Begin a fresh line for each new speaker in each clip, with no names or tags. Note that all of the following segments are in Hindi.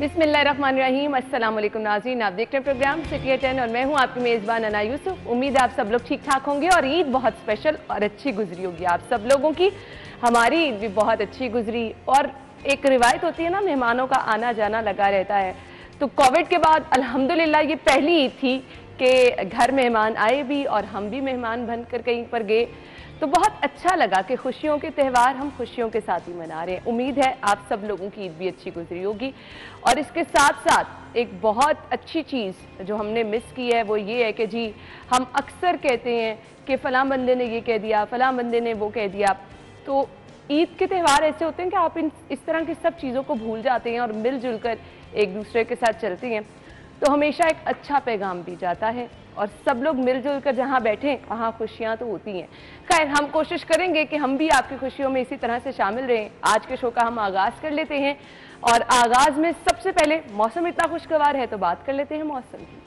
बिस्मिल्लाहिर्रहमानिर्रहीम। अस्सलाम वालेकुम नाज़रीन, आप देख रहे हैं प्रोग्राम सिटी एट 10 और मैं हूं आपकी मेज़बान अना यूसुफ। उम्मीद है आप सब लोग ठीक ठाक होंगे और ईद बहुत स्पेशल और अच्छी गुजरी होगी आप सब लोगों की। हमारी ईद भी बहुत अच्छी गुजरी और एक रिवायत होती है ना, मेहमानों का आना जाना लगा रहता है। तो कोविड के बाद अल्हम्दुलिल्लाह ये पहली ईद थी कि घर मेहमान आए भी और हम भी मेहमान बनकर कहीं पर गए, तो बहुत अच्छा लगा कि खुशियों के त्यौहार हम खुशियों के साथ ही मना रहे हैं। उम्मीद है आप सब लोगों की ईद भी अच्छी गुजरी होगी। और इसके साथ साथ एक बहुत अच्छी चीज़ जो हमने मिस की है वो ये है कि जी हम अक्सर कहते हैं कि फ़लाँ बंदे ने ये कह दिया, फ़लाँ बंदे ने वो कह दिया। तो ईद के त्यौहार ऐसे होते हैं कि आप इस तरह की सब चीज़ों को भूल जाते हैं और मिलजुल कर एक दूसरे के साथ चलते हैं, तो हमेशा एक अच्छा पैगाम भी जाता है और सब लोग मिलजुल कर जहाँ बैठे वहाँ खुशियाँ तो होती हैं। खैर, हम कोशिश करेंगे कि हम भी आपकी खुशियों में इसी तरह से शामिल रहें। आज के शो का हम आगाज़ कर लेते हैं और आगाज़ में सबसे पहले मौसम इतना खुशगवार है तो बात कर लेते हैं मौसम की।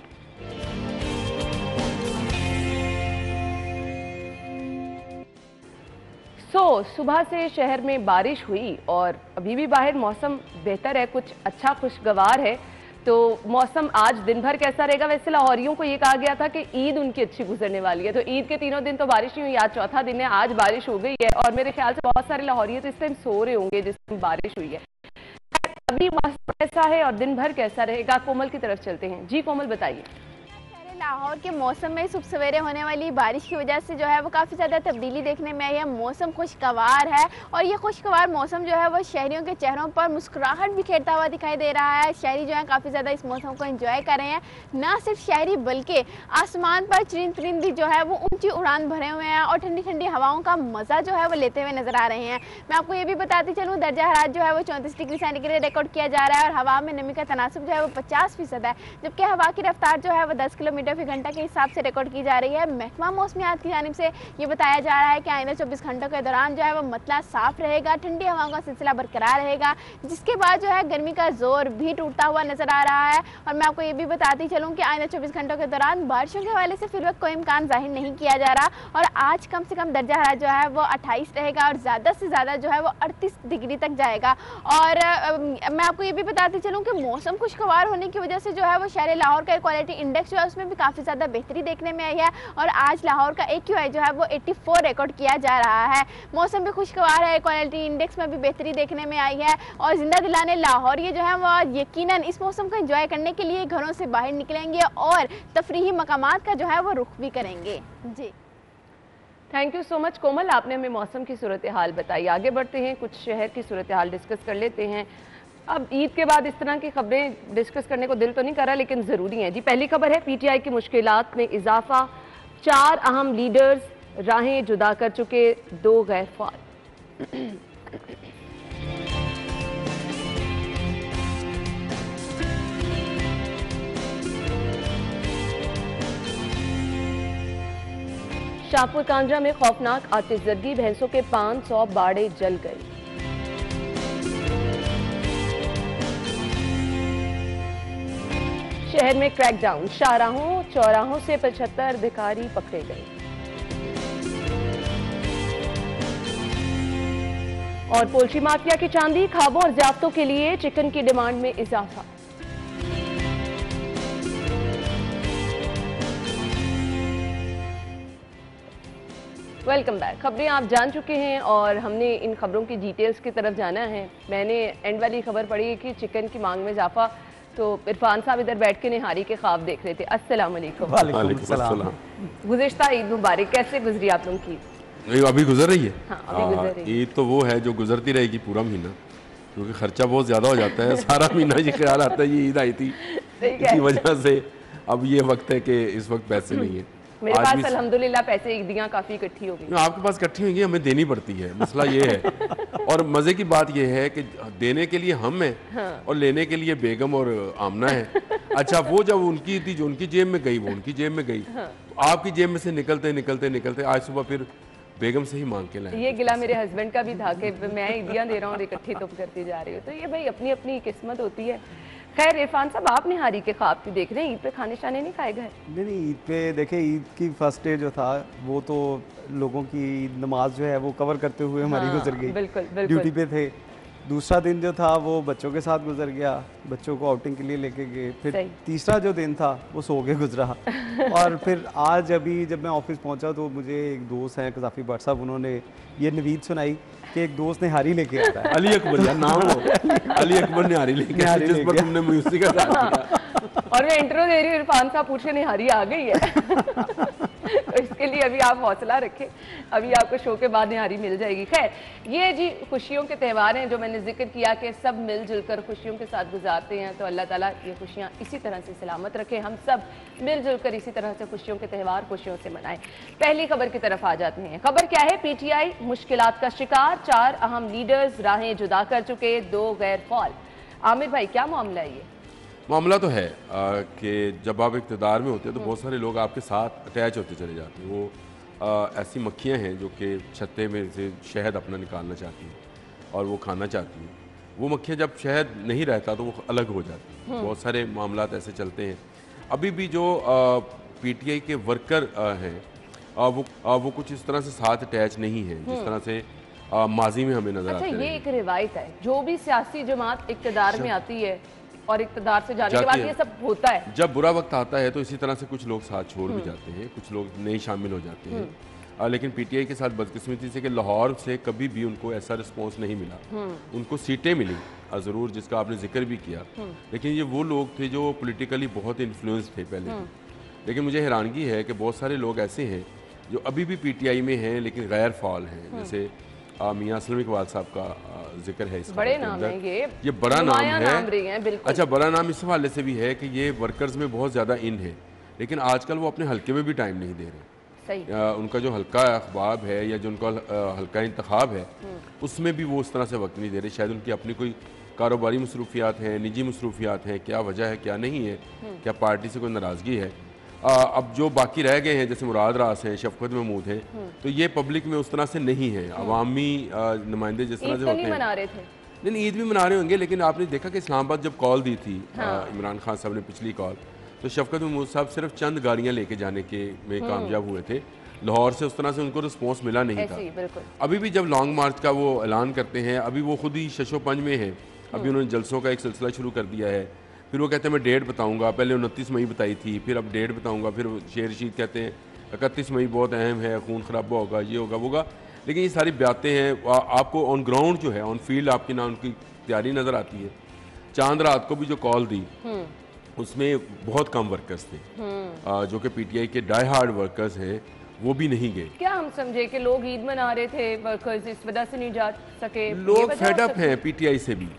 सुबह से शहर में बारिश हुई और अभी भी बाहर मौसम बेहतर है, कुछ अच्छा खुशगवार है। तो मौसम आज दिन भर कैसा रहेगा? वैसे लाहौरियों को ये कहा गया था कि ईद उनकी अच्छी गुजरने वाली है, तो ईद के तीनों दिन तो बारिश नहीं हुई, आज चौथा दिन है, आज बारिश हो गई है और मेरे ख्याल से बहुत सारे लाहौरी तो इस टाइम सो रहे होंगे जिस टाइम बारिश हुई है। अभी मौसम कैसा है और दिन भर कैसा रहेगा? कोमल की तरफ चलते हैं। जी कोमल, बताइए।
लाहौर के मौसम में सुबह सवेरे होने वाली बारिश की वजह से जो है वो काफ़ी ज़्यादा तब्दीली देखने में आई है। मौसम खुशगवार है और ये खुशगवार मौसम जो है वो शहरियों के चेहरों पर मुस्कुराहट बिखेरता हुआ दिखाई दे रहा है। शहरी जो है काफ़ी ज़्यादा इस मौसम को एंजॉय कर रहे हैं। ना सिर्फ शहरी बल्कि आसमान पर परिंदे जो है वो ऊंची उड़ान भरे हुए हैं और ठंडी ठंडी हवाओं का मज़ा जो है वो लेते हुए नजर आ रहे हैं। मैं आपको ये भी बताती चलूँ, दर्जा हरारत जो है वो 34 डिग्री सेंटीग्रेड रिकॉर्ड किया जा रहा है और हवा में नमी का तनासुब जो है वो 50% है, जबकि हवा की रफ्तार जो है वो 10 किलोमीटर फी घंटा के हिसाब से रिकॉर्ड की जा रही है। महकमा मौसमियात की जानिब से ये बताया जा रहा है कि आइंदा 24 घंटों के दौरान जो है वो मतला साफ रहेगा, ठंडी हवाओं का सिलसिला बरकरार रहेगा, जिसके बाद जो है गर्मी का जोर भी टूटता हुआ नजर आ रहा है। और मैं आपको ये भी बताती चलूँ कि आइंदा 24 घंटों के दौरान बारिशों के हवाले से फिलहाल कोई इम्कान जाहिर नहीं किया जा रहा और आज कम से कम दर्जा हरारत जो है वो 28 रहेगा और ज़्यादा से ज़्यादा जो है वो 38 डिग्री तक जाएगा। और मैं आपको ये भी बताती चलूँ कि मौसम खुशगवार होने की वजह से जो है वो शहर लाहौर का क्वालिटी इंडेक्स जो है उसमें भी काफ़ी ज़्यादा बेहतरी देखने में आई है और आज लाहौर का AQI जो है वो 84 रिकॉर्ड किया जा रहा है। मौसम भी खुशगवार है, क्वालिटी इंडेक्स में भी बेहतरी देखने में आई है और जिंदा दिलाने लाहौर ये जो है वो यकीनन इस मौसम को एंजॉय करने के लिए घरों से बाहर निकलेंगे और तफरीही मकामात का जो है वो रुख भी करेंगे। जी,
थैंक यू सो मच कोमल, आपने हमें मौसम की सूरत हाल बताई। आगे बढ़ते हैं, कुछ शहर की सूरत हाल डिस्कस कर लेते हैं। अब ईद के बाद इस तरह की खबरें डिस्कस करने को दिल तो नहीं कर रहा लेकिन ज़रूरी हैं। जी, पहली खबर है PTI की मुश्किलात में इजाफा, 4 अहम लीडर्स राहें जुदा कर चुके, 2 गैर फाल। शाहपुर कांजरा में खौफनाक आतिशज़दगी, भैंसों के 500 बाड़े जल गए। शहर में क्रैकडाउन, शाहराहों चौराहों से 75 भिखारी पकड़े गए। और पोल्ट्री माफिया की चांदी, खाबों और ज़्याफ्तों के लिए चिकन की डिमांड में इजाफा। Welcome back. खबरें आप जान चुके हैं और हमने इन खबरों की डिटेल्स की तरफ जाना है। मैंने एंड वाली खबर पढ़ी कि चिकन की मांग में इजाफा, तो इरफान साहब इधर बैठ के निहारी के ख्वाब देख रहे थे। अस्सलाम वालेकुम।
वालेकुम सलाम।
गुज़िश्ता ईद मुबारक, कैसे गुजरी आप लोगों की?
अभी गुजर रही है।
हाँ, अभी गुजर रही है।
ईद तो वो है जो गुजरती रहेगी पूरा महीना, क्योंकि खर्चा बहुत ज़्यादा हो जाता है। सारा महीना ये ख्याल आता है ये ईद आई थी, इसी वजह से अब ये वक्त है कि इस वक्त पैसे नहीं है।
मेरे पास अल्हम्दुलिल्लाह पैसे ईदियाँ काफ़ी इकट्ठी हो गई।
आपके पास इकट्ठी होंगी, हमें देनी पड़ती है, मसला ये है। और मज़े की बात यह है कि देने के लिए हम हैं, हाँ, और लेने के लिए बेगम और आमना है। अच्छा, वो जब उनकी थी जो उनकी जेब में गई वो उनकी जेब में गई, हाँ, तो आपकी जेब में से निकलते निकलते निकलते आज सुबह फिर बेगम से ही मांग के लाए।
ये गिला मेरे हस्बैंड का भी था कि मैं ईदियाँ दे रहा हूँ और इकट्ठी तुम करती जा रही हो, तो ये भाई अपनी अपनी किस्मत होती है। खैर इरफान साहब, आप निहारी के ख्वाब भी देख रहे हैं, ईद पे खाने शाने नहीं खाए गए?
नहीं, ईद पे देखे, ईद की फर्स्ट डे जो था वो तो लोगों की नमाज जो है वो कवर करते हुए हमारी गुजर गई।
बिल्कुल बिल्कुल।
ड्यूटी पे थे दूसरा दिन जो था वो बच्चों के साथ गुजर गया, बच्चों को आउटिंग के लिए लेके गए। फिर तीसरा जो दिन था वो सो के गुजरा। और फिर आज अभी जब मैं ऑफिस पहुंचा तो मुझे एक दोस्त हैं कज़ाफ़ी भट्ट साहब, उन्होंने ये नवीद सुनाई कि एक दोस्त ने हारी लेके आ रहा है।
अली अकबर यार नाम हो, अली अकबर ने हारी लेके जिस पर तुमने म्यूजिक का साथ दिया।
और मैं इंट्रो दे रही हूँ, इरफान साहब पूछ रहे निहारी आ गई है। तो इसके लिए अभी आप हौसला रखें, अभी आपको शो के बाद निहारी मिल जाएगी। खैर, ये जी खुशियों के त्यौहार हैं जो मैंने जिक्र किया कि सब मिलजुल कर खुशियों के साथ गुजारते हैं। तो अल्लाह ताला ये खुशियाँ इसी तरह से सलामत रखे, हम सब मिलजुल कर इसी तरह से खुशियों के त्यौहार खुशियों से मनाएं। पहली खबर की तरफ आ जाते हैं। खबर क्या है? पीटीआई मुश्किलात का शिकार, 4 अहम लीडर्स राहें जुदा कर चुके, 2 गैर फॉल। आमिर भाई, क्या मामला है ये?
मामला तो है कि जब आप इक़्तिदार में होते हैं तो बहुत सारे लोग आपके साथ अटैच होते चले जाते हैं। वो ऐसी मक्खियाँ हैं जो कि छत्ते में से शहद अपना निकालना चाहती हैं और वो खाना चाहती हैं। वो मक्खियाँ जब शहद नहीं रहता तो वो अलग हो जाती हैं। बहुत सारे मामलात ऐसे चलते हैं। अभी भी जो पीटीआई के वर्कर हैं वो कुछ इस तरह से साथ अटैच नहीं है जिस तरह से माजी में हमें नजर आते हैं।
ये एक रिवायत है, जो भी सियासी जमात इक़्तिदार में आती है और इक़्तिदार से जाने के बाद ये सब होता है।
जब बुरा वक्त आता है तो इसी तरह से कुछ लोग साथ छोड़ भी जाते हैं, कुछ लोग नए शामिल हो जाते हैं। लेकिन पीटीआई के साथ बदकिस्मती से कि लाहौर से कभी भी उनको ऐसा रिस्पॉन्स नहीं मिला। उनको सीटें मिली ज़रूर, जिसका आपने जिक्र भी किया, लेकिन ये वो लोग थे जो पॉलिटिकली बहुत इन्फ्लुएंस थे पहले। लेकिन मुझे हैरानगी है कि बहुत सारे लोग ऐसे हैं जो अभी भी पीटीआई में हैं लेकिन गैर फाल हैं। जैसे मियां असलम इकबाल साहब का जिक्र है।
बड़े नाम है
ये बड़ा नाम
है।
अच्छा, बड़ा नाम इस हवाले से भी है कि ये वर्कर्स में बहुत ज़्यादा इन है, लेकिन आजकल वो अपने हल्के में भी टाइम नहीं दे रहे।
सही।
उनका जो हल्का अखबाब है या जो उनका हल्का इंतखाब है उसमें भी वो उस तरह से वक्त नहीं दे रहे। शायद उनकी अपनी कोई कारोबारी मसरूफियात हैं, निजी मसरूफियात हैं, क्या वजह है क्या नहीं है, क्या पार्टी से कोई नाराज़गी है। अब जो बाकी रह गए हैं जैसे मुराद रास हैं, शफकत महमूद हैं, तो ये पब्लिक में उस तरह से नहीं है। अवामी नुमाइंदे जिस तरह से होते हैं,
मना रहे थे।
नहीं, ईद भी मना रहे होंगे, लेकिन आपने देखा कि इस्लामाबाद जब कॉल दी थी इमरान खान साहब ने पिछली कॉल, तो शफकत महमूद साहब सिर्फ चंद गाड़ियाँ लेके जाने के में कामयाब हुए थे। लाहौर से उस तरह से उनको रिस्पॉन्स मिला नहीं था। अभी भी जब लॉन्ग मार्च का वो ऐलान करते हैं, अभी वो खुद ही शशोपंज में है। अभी उन्होंने जलसों का एक सिलसिला शुरू कर दिया है। फिर वो कहते हैं मैं डेट बताऊंगा, पहले 29 मई बताई थी, फिर अब डेट बताऊंगा। फिर शेर रशीद कहते हैं 31 मई बहुत अहम है, खून खराबा होगा, ये होगा वो होगा। लेकिन ये सारी बातें हैं, आपको ऑन ग्राउंड जो है, ऑन फील्ड आपकी ना उनकी तैयारी नज़र आती है। चांद रात को भी जो कॉल दी उसमें बहुत कम वर्कर्स थे, जो कि पीटीआई के डाई हार्ड वर्कर्स हैं, वो भी नहीं गए।
क्या हम समझे कि लोग ईद मना रहे थे, वर्कर्स इस वजह से नहीं जा सके?
लोग फेड अप हैं पीटीआई से भी।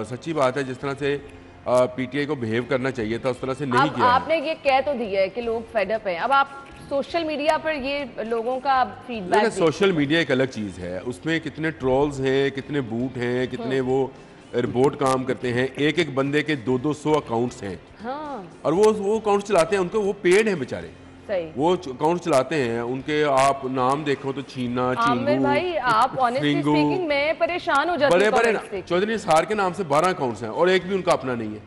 सच्ची बात है, जिस तरह से पीटीआई को बिहेव करना चाहिए था उस तरह से नहीं किया।
आपने ये कह तो दिया है कि लोग फेड अप हैं, अब आप सोशल मीडिया पर ये लोगों का फीडबैक।
सोशल मीडिया एक अलग चीज़ है, उसमें कितने ट्रोल्स हैं, कितने बूट हैं, कितने वो रिपोर्ट काम करते हैं। एक एक बंदे के 200 अकाउंट्स हैं। और वो अकाउंट चलाते हैं, उनको वो पेड हैं बेचारे, वो अकाउंट चलाते हैं। उनके आप नाम देखो तो छीना, चींगू,
भाई आप ऑनेस्टली स्पीकिंग मैं परेशान हो जाती हूं।
बड़े चौधरी निसार के नाम से 12 अकाउंट्स हैं और एक भी उनका अपना नहीं है।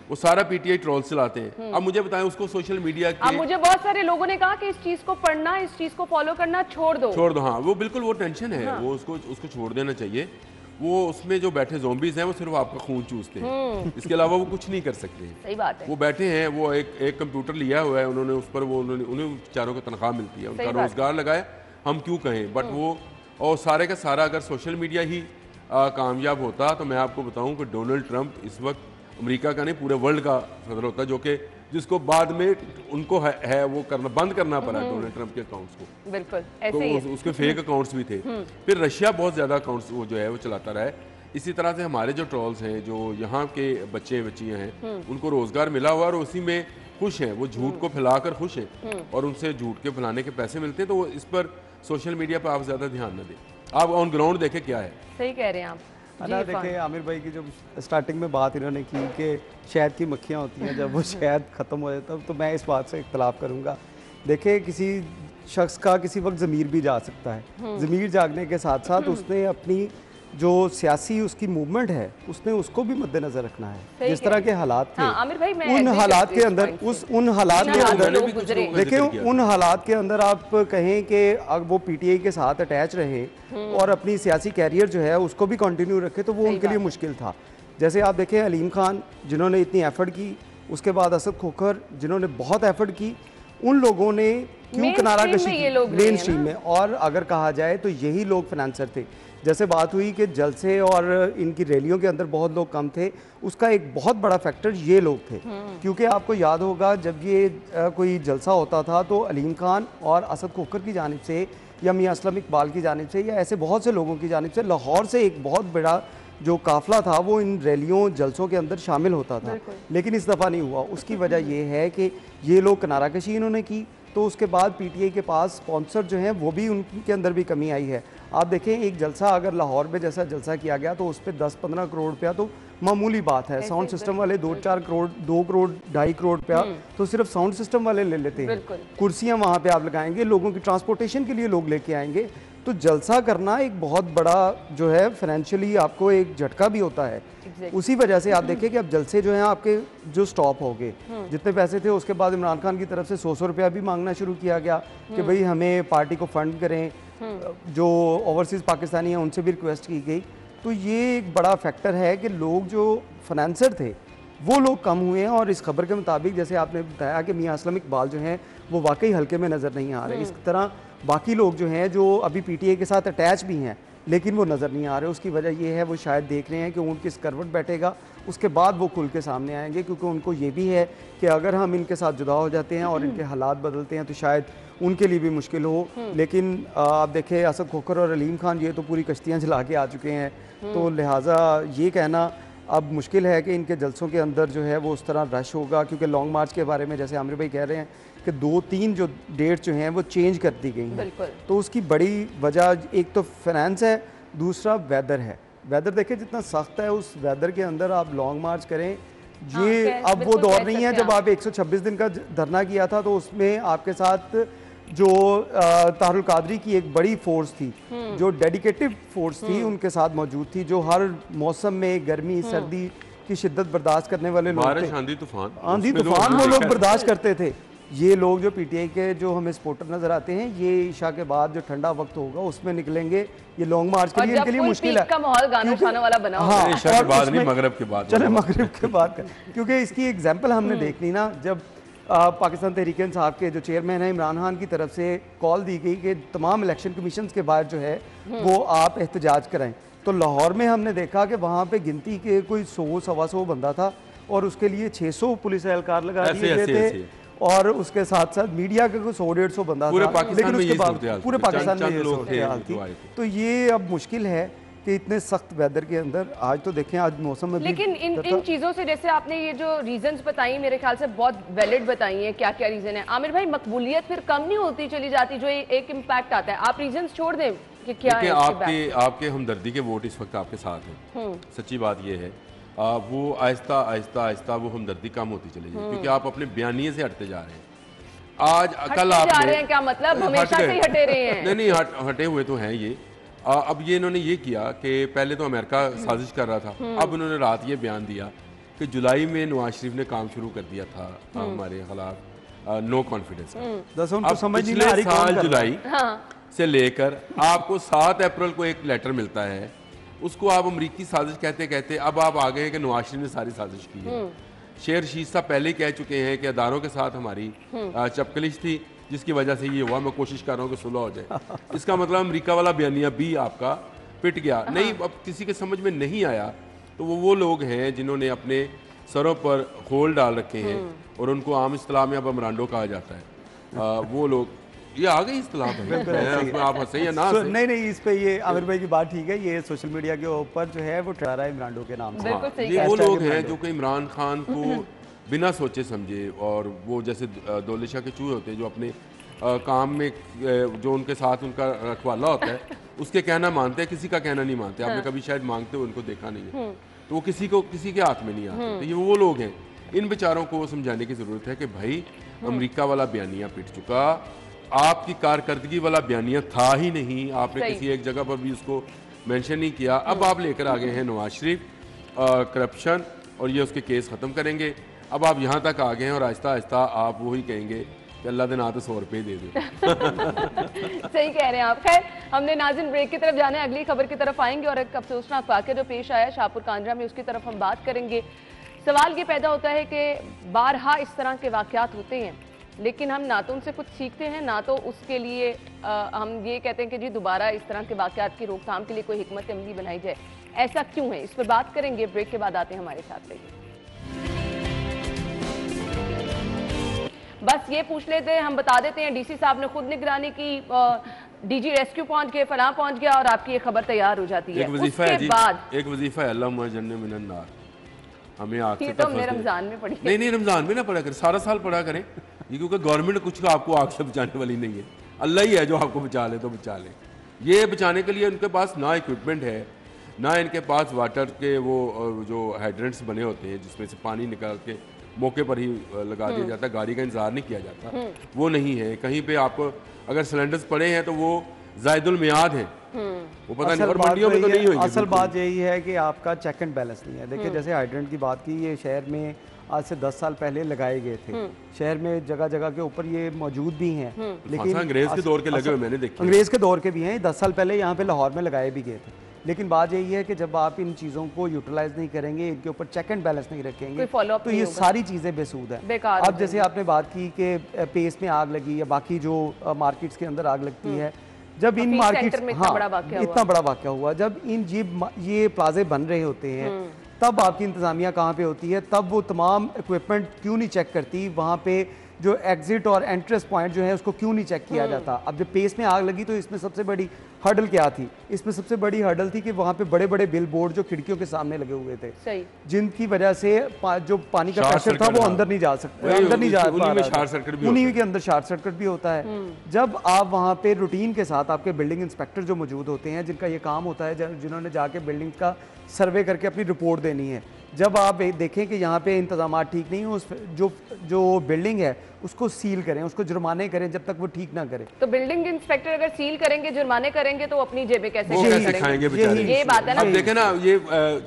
वो सारा पीटीआई ट्रोल चलाते हैं। अब मुझे बताएं, उसको सोशल मीडिया
अब मुझे बहुत सारे लोगों ने कहा कि इस चीज को पढ़ना, इस चीज को फॉलो करना छोड़ दो।
हाँ, वो बिल्कुल वो टेंशन है। वो उसको छोड़ देना चाहिए। वो उसमें जो बैठे ज़ोंबीज़ हैं वो सिर्फ आपका खून चूसते हैं, इसके अलावा वो कुछ नहीं कर सकते।
सही बात है।
वो बैठे हैं, वो एक कंप्यूटर लिया हुआ है उन्होंने, उस पर वो उन्हें चारों को तनख्वाह मिलती है, उनका रोजगार लगाए, हम क्यों कहें। बट वो और सारे का सारा अगर सोशल मीडिया ही कामयाब होता तो मैं आपको बताऊं कि डोनाल्ड ट्रंप इस वक्त अमेरिका का नहीं पूरे वर्ल्ड का सदर होता, जो कि जिसको बाद में उनको है वो करना बंद करना पड़ा डोनाल्ड ट्रंप के अकाउंट्स को।
बिल्कुल
ऐसे तो ही उसके फेक अकाउंट्स भी थे। फिर रशिया बहुत ज़्यादा अकाउंट्स वो जो है वो चलाता रहा है। इसी तरह से हमारे जो ट्रोल्स हैं, जो यहाँ के बच्चे बच्चियाँ हैं, उनको रोज़गार मिला हुआ और उसी में खुश हैं। वो झूठ को फैलाकर खुश हैं और उनसे झूठ के फैलाने के पैसे मिलते हैं। तो इस पर सोशल मीडिया पर आप ज़्यादा ध्यान न दें, आप ऑन ग्राउंड देखें क्या है।
सही कह रहे हैं आप।
देखिए आमिर भाई की जो स्टार्टिंग में बात इन्होंने की कि शहद की मक्खियाँ होती हैं, जब वो शहद ख़त्म हो जाता है तो मैं इस बात से इख्तलाफ करूँगा। देखिए, किसी शख्स का किसी वक्त ज़मीर भी जा सकता है। ज़मीर जागने के साथ साथ उसने अपनी जो सियासी उसकी मूवमेंट है उसने उसको भी मद्देनजर रखना है। जिस तरह के हालात थे,
आमिर भाई, मैं
उन हालात के अंदर उन हालात के अंदर देखिए, उन हालात के अंदर आप कहें कि अब वो पीटीआई के साथ अटैच रहे और अपनी सियासी कैरियर जो है उसको भी कंटिन्यू रखे, तो वो उनके लिए मुश्किल था। जैसे आप देखें अलीम खान जिन्होंने इतनी एफर्ट की, उसके बाद असद खोखर जिन्होंने बहुत एफर्ट की, उन लोगों ने क्यों किनारा कशी मेन स्ट्रीम में, और अगर कहा जाए तो यही लोग फाइनेंसर थे। जैसे बात हुई कि जलसे और इनकी रैलियों के अंदर बहुत लोग कम थे, उसका एक बहुत बड़ा फैक्टर ये लोग थे। क्योंकि आपको याद होगा जब ये कोई जलसा होता था तो अलीम खान और असद खोखर की जानिब से या मियां असलम इकबाल की जानिब से या ऐसे बहुत से लोगों की जानिब से लाहौर से एक बहुत बड़ा जो काफिला था वो इन रैलियों जलसों के अंदर शामिल होता था। लेकिन इस दफ़ा नहीं हुआ। उसकी वजह ये है कि ये लोग किनाराकशी इन्होंने की, तो उसके बाद पीटीआई के पास स्पॉन्सर जो हैं वो भी उनके अंदर भी कमी आई है। आप देखें एक जलसा अगर लाहौर में जैसा जलसा किया गया तो उस पर 10-15 करोड़ रुपया तो मामूली बात है। साउंड सिस्टम वाले 2-4 करोड़, 2 करोड़ 2.5 करोड़ रुपया तो सिर्फ साउंड सिस्टम वाले ले लेते हैं। कुर्सियाँ वहाँ पे आप लगाएंगे, लोगों की ट्रांसपोर्टेशन के लिए लोग लेके आएंगे, तो जलसा करना एक बहुत बड़ा जो है फाइनेंशियली आपको एक झटका भी होता है। उसी वजह से आप देखें कि अब जलसे जो हैं आपके जो स्टॉप हो गए, जितने पैसे थे उसके बाद इमरान खान की तरफ से 100 रुपया भी मांगना शुरू किया गया कि भाई हमें पार्टी को फंड करें। जो ओवरसीज़ पाकिस्तानी हैं उनसे भी रिक्वेस्ट की गई। तो ये एक बड़ा फैक्टर है कि लोग जो फाइनेंसर थे वो लोग कम हुए हैं। और इस खबर के मुताबिक जैसे आपने बताया कि मियां असलम इकबाल जो हैं वो वाकई हल्के में नज़र नहीं आ रहे। इस तरह बाकी लोग जो हैं जो अभी पीटीआई के साथ अटैच भी हैं लेकिन वो नज़र नहीं आ रहे। उसकी वजह ये है वो शायद देख रहे हैं कि ऊँट किस करवट बैठेगा, उसके बाद वो खुल के सामने आएंगे। क्योंकि उनको ये भी है कि अगर हम इनके साथ जुदा हो जाते हैं और इनके हालात बदलते हैं तो शायद उनके लिए भी मुश्किल हो। लेकिन आप देखें असद खोखर और अलीम खान ये तो पूरी कश्तियाँ जला के आ चुके हैं, तो लिहाजा ये कहना अब मुश्किल है कि इनके जलसों के अंदर जो है वो उस तरह रश होगा। क्योंकि लॉन्ग मार्च के बारे में जैसे आमिर भाई कह रहे हैं कि 2-3 जो डेट जो हैं वो चेंज कर दी गई हैं, तो उसकी बड़ी वजह एक तो फाइनेंस है, दूसरा वेदर है। वेदर देखिए जितना सख्त है, उस वेदर के अंदर आप लॉन्ग मार्च करें, ये अब वो दौर नहीं है जब आप 126 दिन का धरना किया था तो उसमें आपके साथ जो तारुल कादरी की एक बड़ी फोर्स थी, जो डेडिकेटिव फोर्स थी उनके साथ मौजूद थी, जो हर मौसम में गर्मी सर्दी की शिद्दत बर्दाश्त करने वाले लोग थे। आंधी तूफान वो लोग बर्दाश्त करते थे। ये लोग जो पीटीआई के जो हमें सपोर्टर नजर आते हैं, ये ईशा के बाद जो ठंडा वक्त होगा उसमें निकलेंगे ये लॉन्ग मार्च के लिए, इनके लिए मुश्किल है। हाँ, मगरिब के बाद, चले मगरिब के बाद, क्योंकि इसकी एग्जाम्पल हमने देख ली ना, जब पाकिस्तान तहरीक इंसाफ के जो चेयरमैन है इमरान खान की तरफ से कॉल दी गई कि तमाम इलेक्शन कमीशन के बाद जो है वो आप एहतजाज कराएं, तो लाहौर में हमने देखा कि वहाँ पे गिनती के कोई 100-125 बंदा था और उसके लिए 600 पुलिस एहलकार लगा दिए गए थे और उसके साथ साथ मीडिया के कोई 100-150 बंदा था, लेकिन उसके बाद पूरे पाकिस्तान में ये सूरत-ए-हाल थी। तो ये अब मुश्किल है कि इतने सख्त वेदर के अंदर आज तो देखें आज मौसम में,
लेकिन इन चीज़ों से जैसे आपने ये जो रीजंस बताई मेरे ख्याल से बहुत वैलिड बताई हैं, क्या क्या रीज़न है। आमिर भाई, मकबूलियत फिर कम नहीं होती चली जाती, जो एक इम्पैक्ट आता है, आप रीजंस छोड़ दें कि क्या है
आपके हमदर्दी के वोट इस वक्त आपके साथ हैं। सच्ची बात ये है, वो आहिस्ता आहिस्ता आहिस्ता वो हमदर्दी कम होती चली जाए, क्योंकि आप अपने बयानिए से हटते जा रहे हैं। आज कल आप
क्या मतलब हमेशा से हटे रहे हैं?
नहीं, हटे हुए तो हैं ये। अब ये इन्होंने ये किया कि पहले तो अमेरिका साजिश कर रहा था, अब इन्होंने रात ये बयान दिया कि जुलाई में नवाज शरीफ ने काम शुरू कर दिया था हमारे खिलाफ नो कॉन्फिडेंस। पिछले साल जुलाई से लेकर आपको 7 अप्रैल को एक लेटर मिलता है, उसको आप अमरीकी साजिश कहते कहते अब आप आ गए कि नवाज शरीफ ने सारी साजिश की है। शेर शीज साहब पहले ही कह चुके हैं कि अदारों के साथ हमारी चपकलिश थी जिसकी वजह से ये हुआ, मैं कोशिश कर रहा हूँ कि सुलह हो जाए। इसका मतलब अमेरिका वाला बयानिया भी आपका पिट गया। नहीं, अब किसी के समझ में नहीं आया तो वो लोग हैं जिन्होंने अपने सरों पर खोल डाल रखे हैं और उनको आम इस्तिलाह में अब अमरांडो कहा जाता है। वो लोग ये आ गई इस्तिलाह में, आप हंसे या ना हंसे।
नहीं, इस पे ये आमिर भाई की बात ठीक है, ये सोशल मीडिया के ऊपर जो है वो ठहरा है इमरांडो के नाम से।
ये वो लोग हैं जो कि इमरान खान को बिना सोचे समझे, और वो जैसे दौलत शाह के चूहे होते हैं जो अपने काम में जो उनके साथ उनका रखवाला होता है उसके कहना मानते हैं, किसी का कहना नहीं मानते। आपने कभी शायद मांगते हो उनको देखा नहीं है, तो वो किसी के हाथ में नहीं आते। तो ये वो लोग हैं, इन बेचारों को समझाने की ज़रूरत है कि भाई अमेरिका वाला बयानिया पिट चुका, आपकी कारकर्दगी वाला बयानिया था ही नहीं, आपने किसी एक जगह पर भी उसको मेंशन नहीं किया। अब आप लेकर आ गए हैं नवाज शरीफ, करप्शन, और ये उसके केस ख़त्म करेंगे। अब आप यहाँ तक आ गए हैं और आहिस्ता आहिस्ता आप वही कहेंगे कि अल्लाह दिन तो 100 रुपये दे दे।
सही कह रहे हैं आप। खैर, हमने नाज़िन ब्रेक की तरफ जाना है, अगली खबर की तरफ आएंगे और एक अफसोसनाक वाक़या जो पेश आया शाहपुर कांजरा में, उसकी तरफ हम बात करेंगे। सवाल ये पैदा होता है कि बारहा इस तरह के वाक़यात होते हैं, लेकिन हम ना तो उनसे कुछ सीखते हैं, ना तो उसके लिए हम ये कहते हैं कि जी दोबारा इस तरह के वाक़यात की रोकथाम के लिए कोई हिकमत अमली बनाई जाए। ऐसा क्यों है, इस पर बात करेंगे। ब्रेक के बाद आते हैं हमारे साथ। रहिए। बस ये पूछ लेते हैं, हम बता देते हैं, डीसी साहब ने खुद निगरानी की, डीजी रेस्क्यू पहुंच गए, फलां पहुंच गया और आपकी ये खबर तैयार हो जाती है। उसके बाद
एक वजीफा है अल्लाह मुअज्जरना मिनन नार, हमें आग से
तो हमने रमजान में पढ़ी।
नहीं रमजान में ना पढ़ा करें, सारा साल पढ़ा करें, क्योंकि गवर्नमेंट कुछ आपको आग से बचाने वाली नहीं है, अल्लाह ही है जो आपको बचा ले तो बचा ले। ये बचाने के लिए उनके पास ना इक्विपमेंट है, ना इनके पास वाटर के वो जो हाइड्रेंट्स बने होते हैं जिसमें से पानी निकाल के मौके पर ही लगा दिया जाता है, गाड़ी का इंतजार नहीं किया जाता, वो नहीं है। कहीं पे आपको अगर सिलेंडर्स पड़े हैं तो वो जायदुल मियाद है, वो पता नहीं, और मंडियों में तो नहीं होगी।
असल बात यही है कि आपका चेक एंड बैलेंस नहीं है। देखिए जैसे हाइड्रेंट की बात की, ये शहर में आज से 10 साल पहले लगाए गए थे, शहर में जगह जगह के ऊपर ये मौजूद भी हैं, लेकिन
अंग्रेज के दौर के लगे हुए मैंने देखे,
अंग्रेज के दौर के भी हैं, 10 साल पहले यहाँ पे लाहौर में लगाए भी गए थे। लेकिन बात यही है कि जब आप इन चीज़ों को यूटिलाइज नहीं करेंगे, इनके ऊपर चेक एंड बैलेंस नहीं रखेंगे, तो ये सारी चीज़ें बेसूद हैं। अब जैसे आपने बात की कि पेस में आग लगी या बाकी जो मार्केट्स के अंदर आग लगती है, जब इन मार्केट्स इतना बड़ा वाक़या हुआ, जब इन ये प्लाजे बन रहे होते हैं, तब आपकी इंतज़ामिया कहाँ पे होती है? तब वो तमाम इक्विपमेंट क्यों नहीं चेक करती? वहाँ पे जो एग्जिट और एंट्रेंस पॉइंट जो है उसको क्यों नहीं चेक किया जाता? अब जब पेस में आग लगी तो इसमें सबसे बड़ी हर्डल क्या थी? इसमें सबसे बड़ी हर्डल थी कि वहाँ पे बड़े बड़े बिल बोर्ड जो खिड़कियों के सामने लगे हुए थे, जिनकी वजह से जो पानी का प्रेशर था वो अंदर नहीं जा सकता, अंदर नहीं जा पा रहा था, उन्हीं के अंदर शॉर्ट सर्किट भी होता है। जब आप वहाँ पे रूटीन के साथ आपके बिल्डिंग इंस्पेक्टर जो मौजूद होते हैं, जिनका ये काम होता है, जिन्होंने जाके बिल्डिंग का सर्वे करके अपनी रिपोर्ट देनी है, जब आप देखें कि यहाँ पे इंतजाम ठीक नहीं हो, उस जो बिल्डिंग है उसको सील करें, उसको जुर्माने करें जब तक वो ठीक ना करे।
तो बिल्डिंग इंस्पेक्टर अगर सील करेंगे, जुर्माने करेंगे, तो अपनी जेबें कैसे
खाएंगे बेचारे?
ये बात है ना।
अब देखें ना, ये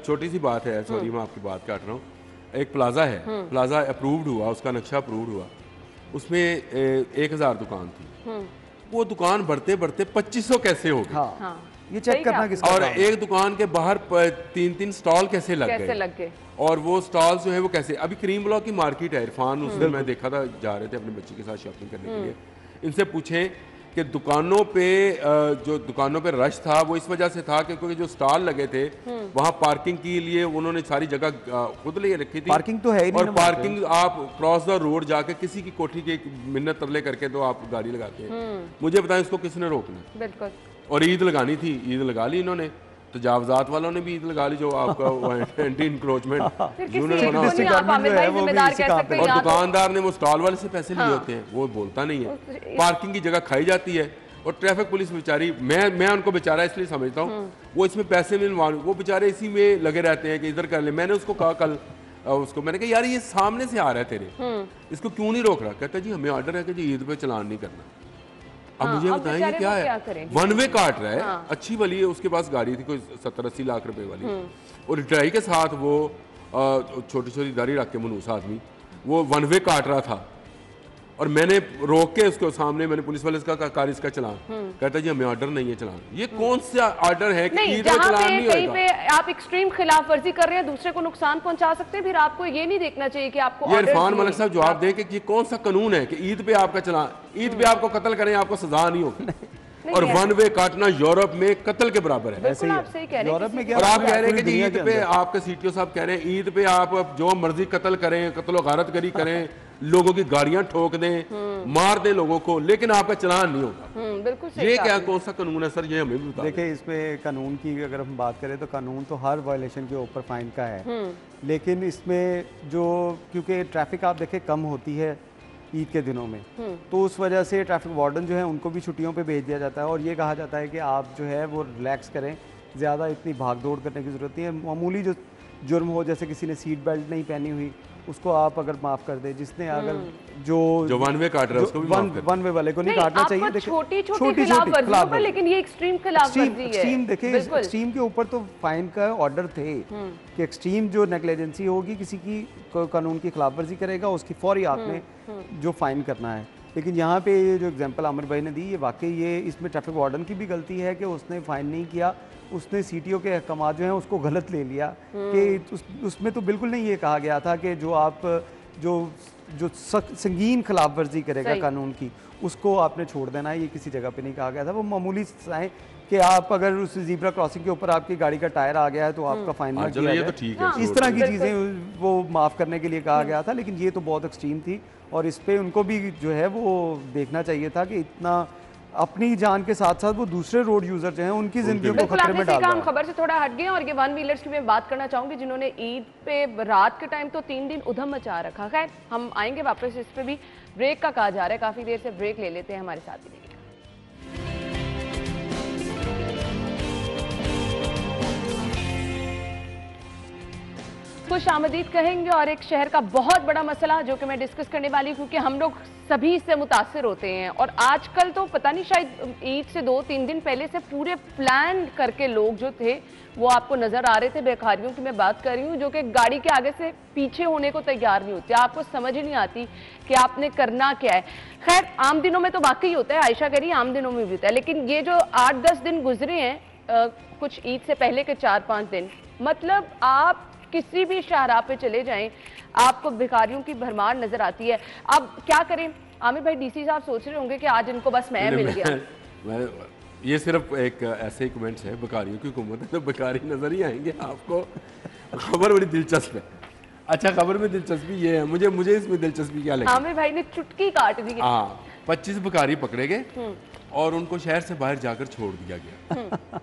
छोटी सी बात है, सॉरी मैं आपकी बात काट रहा हूँ। एक प्लाजा है, प्लाजा अप्रूव्ड हुआ, उसका नक्शा अप्रूव्ड हुआ, उसमें 1000 दुकान थी, वो दुकान बढ़ते बढ़ते 2500 कैसे हो गई?
ये चेक करना किसका?
और एक दुकान के बाहर 3-3 स्टॉल कैसे लग गए? और वो स्टॉल जो है वो कैसे? अभी क्रीम ब्लॉक की मार्केट है इरफान, उसमें मैं देखा था, जा रहे थे अपने बच्चे के साथ शॉपिंग करने के लिए। इनसे पूछें कि दुकानों पे रश था, वो इस वजह से था क्योंकि जो स्टॉल लगे थे वहाँ पार्किंग के लिए उन्होंने सारी जगह खुद ले रखी थी।
पार्किंग तो है ही नहीं,
और पार्किंग आप क्रॉस द रोड जाके किसी की कोठी की मिन्नत तरले करके तो आप गाड़ी लगाते हैं। मुझे बताएं इसको किसने रोकना?
बिल्कुल।
और ईद लगानी थी, ईद लगा ली इन्होंने, तो जावजात वालों ने भी ईद लगा ली, जो आपका एंटी इंक्रोचमेंट यूनिट बना है। और दुकानदार ने वो स्टॉल वाले से पैसे लिए होते हैं, वो बोलता नहीं है, पार्किंग की जगह खाई जाती है। और ट्रैफिक पुलिस बेचारी, मैं उनको बेचारा इसलिए समझता हूँ, वो इसमें पैसे में वो बेचारे इसी में लगे रहते हैं कि इधर कर ले। मैंने उसको कहा कल, उसको मैंने कहा यार ये सामने से आ रहा है तेरे, इसको क्यों नहीं रोक रहा? कहता जी हमें ऑर्डर है कि जी ईद पे चलान नहीं करना। अब मुझे बताएं ये क्या है? वन वे काट रहा है, अच्छी वाली है, उसके पास गाड़ी थी कोई 70-80 लाख रुपए वाली, और ड्राई के साथ वो छोटी छोटी दाढ़ी रख के मनूस आदमी वो वन वे काट रहा था, और मैंने रोक के उसके सामने मैंने पुलिस वाले का कार इसका चलान, कहता जी हमें ऑर्डर नहीं है चलान। ये कौन सा ऑर्डर है कि ईद पे चलान नहीं होगा?
पे आप एक्सट्रीम खिलाफ वर्जी कर रहे हैं, दूसरे को नुकसान पहुंचा सकते हैं, फिर आपको ये नहीं देखना चाहिए कि आपको
ये इरफान मलिक साहब जवाब दें कि ये कौन सा कानून है कि ईद पे आपका चलान, ईद पे आपको कत्ल करें आपको सजा नहीं होगी? और वन वे काटना यूरोप में कत्ल के बराबर है।
ऐसे ही यूरोप में क्या?
और आप कह रहे हैं कि ईद पे आपके सीटीओ साहब कह रहे हैं ईद पे आप जो मर्जी कत्ल करें, कत्लो गारत करी करें, लोगों की गाड़ियां ठोक दें, मार दें लोगों को, लेकिन आपका चलान नहीं होगा।
बिल्कुल सही।
ये क्या कौन सा कानून है सर? ये हमें भी बताइए।
देखिए इसमें कानून की अगर हम बात करें तो कानून तो हर वायलेशन के ऊपर फाइन का है, लेकिन इसमें जो क्योंकि ट्रैफिक आप देखें कम होती है ईद के दिनों में, तो उस वजह से ट्रैफिक वार्डन जो है उनको भी छुट्टियों पे भेज दिया जाता है, और ये कहा जाता है कि आप जो है वो रिलैक्स करें, ज़्यादा इतनी भाग दौड़ करने की ज़रूरत नहीं है। मामूली जो जुर्म हो, जैसे किसी ने सीट बेल्ट नहीं पहनी हुई उसको आप अगर माफ कर दे, जिसने अगर जो
वन वे काट रहा है उसको भी माफ कर दे।
वन वे वाले को नहीं काटना चाहिए।
छोटी छोटी खिलाफ पर, लेकिन ये एक्सट्रीम खिलाफवर्जी है।
एक्सट्रीम देखिए, एक्सट्रीम के ऊपर तो फाइन का ऑर्डर थे कि एक्सट्रीम जो नेग्लिजेंसी होगी, किसी की कानून की खिलाफवर्जी करेगा उसकी फौरी आपने जो फाइन करना है। लेकिन यहाँ पे ये जो एग्जांपल आमिर भाई ने दी, ये वाकई ये इसमें ट्रैफिक वार्डन की भी गलती है कि उसने फाइन नहीं किया, उसने सीटीओ के अहकाम जो हैं उसको गलत ले लिया कि उसमें तो बिल्कुल नहीं ये कहा गया था कि जो आप जो संगीन खिलाफ वर्जी करेगा कानून की उसको आपने छोड़ देना है, ये किसी जगह पे नहीं कहा गया था। वो मामूली सजाएं कि आप अगर उस ज़ीब्रा क्रॉसिंग के ऊपर आपकी गाड़ी का टायर आ गया है तो आपका फाइन लग गया है,
तो ठीक है।
इस तरह की चीज़ें वो माफ़ करने के लिए कहा गया था। लेकिन ये तो बहुत एक्सट्रीम थी और इस पर उनको भी जो है वो देखना चाहिए था कि इतना अपनी जान के साथ साथ वो दूसरे रोड यूजर जो हैं उनकी जिंदगी को खतरे में डाल रहा है।
खबर से थोड़ा हट गए और ये वन व्हीलर्स की मैं बात करना चाहूंगी जिन्होंने ईद पे रात के टाइम तो 3 दिन उधम मचा रखा। खैर हम आएंगे वापस इस पे भी। ब्रेक का कहा जा रहा है, काफी देर से ब्रेक ले लेते हैं, हमारे साथ ही रहिएगा। खुश आमदीद कहेंगे और एक शहर का बहुत बड़ा मसला जो कि मैं डिस्कस करने वाली हूँ, क्योंकि हम लोग सभी इससे मुतासिर होते हैं। और आजकल तो पता नहीं, शायद ईद से 2-3 दिन पहले से पूरे प्लान करके लोग जो थे वो आपको नजर आ रहे थे। बेकारियों की मैं बात कर रही हूँ जो कि गाड़ी के आगे से पीछे होने को तैयार नहीं होते, आपको समझ ही नहीं आती कि आपने करना क्या है। खैर आम दिनों में तो वाकई होता है, आयशा कह रही है आम दिनों में भी होता है, लेकिन ये जो 8-10 दिन गुजरे हैं कुछ ईद से पहले के 4-5 दिन, मतलब आप किसी भी शाहराह पे चले जाएं आपको भिखारियों की भरमार नजर आती है। अब क्या करें आमिर भाई, डीसी साहब सोच रहे होंगे कि आज इनको बस मैं मिल गया।
ये सिर्फ एक ऐसे कमेंट्स है, भिखारियों की हुकूमत है तो भिखारी नजर ही आएंगे आपको। खबर बड़ी दिलचस्प है। अच्छा, खबर में दिलचस्पी ये है, मुझे इसमें दिलचस्पी क्या लगी,
आमिर भाई ने चुटकी काट दी।
हाँ, 25 भिखारी पकड़े गए और उनको शहर से बाहर जाकर छोड़ दिया गया।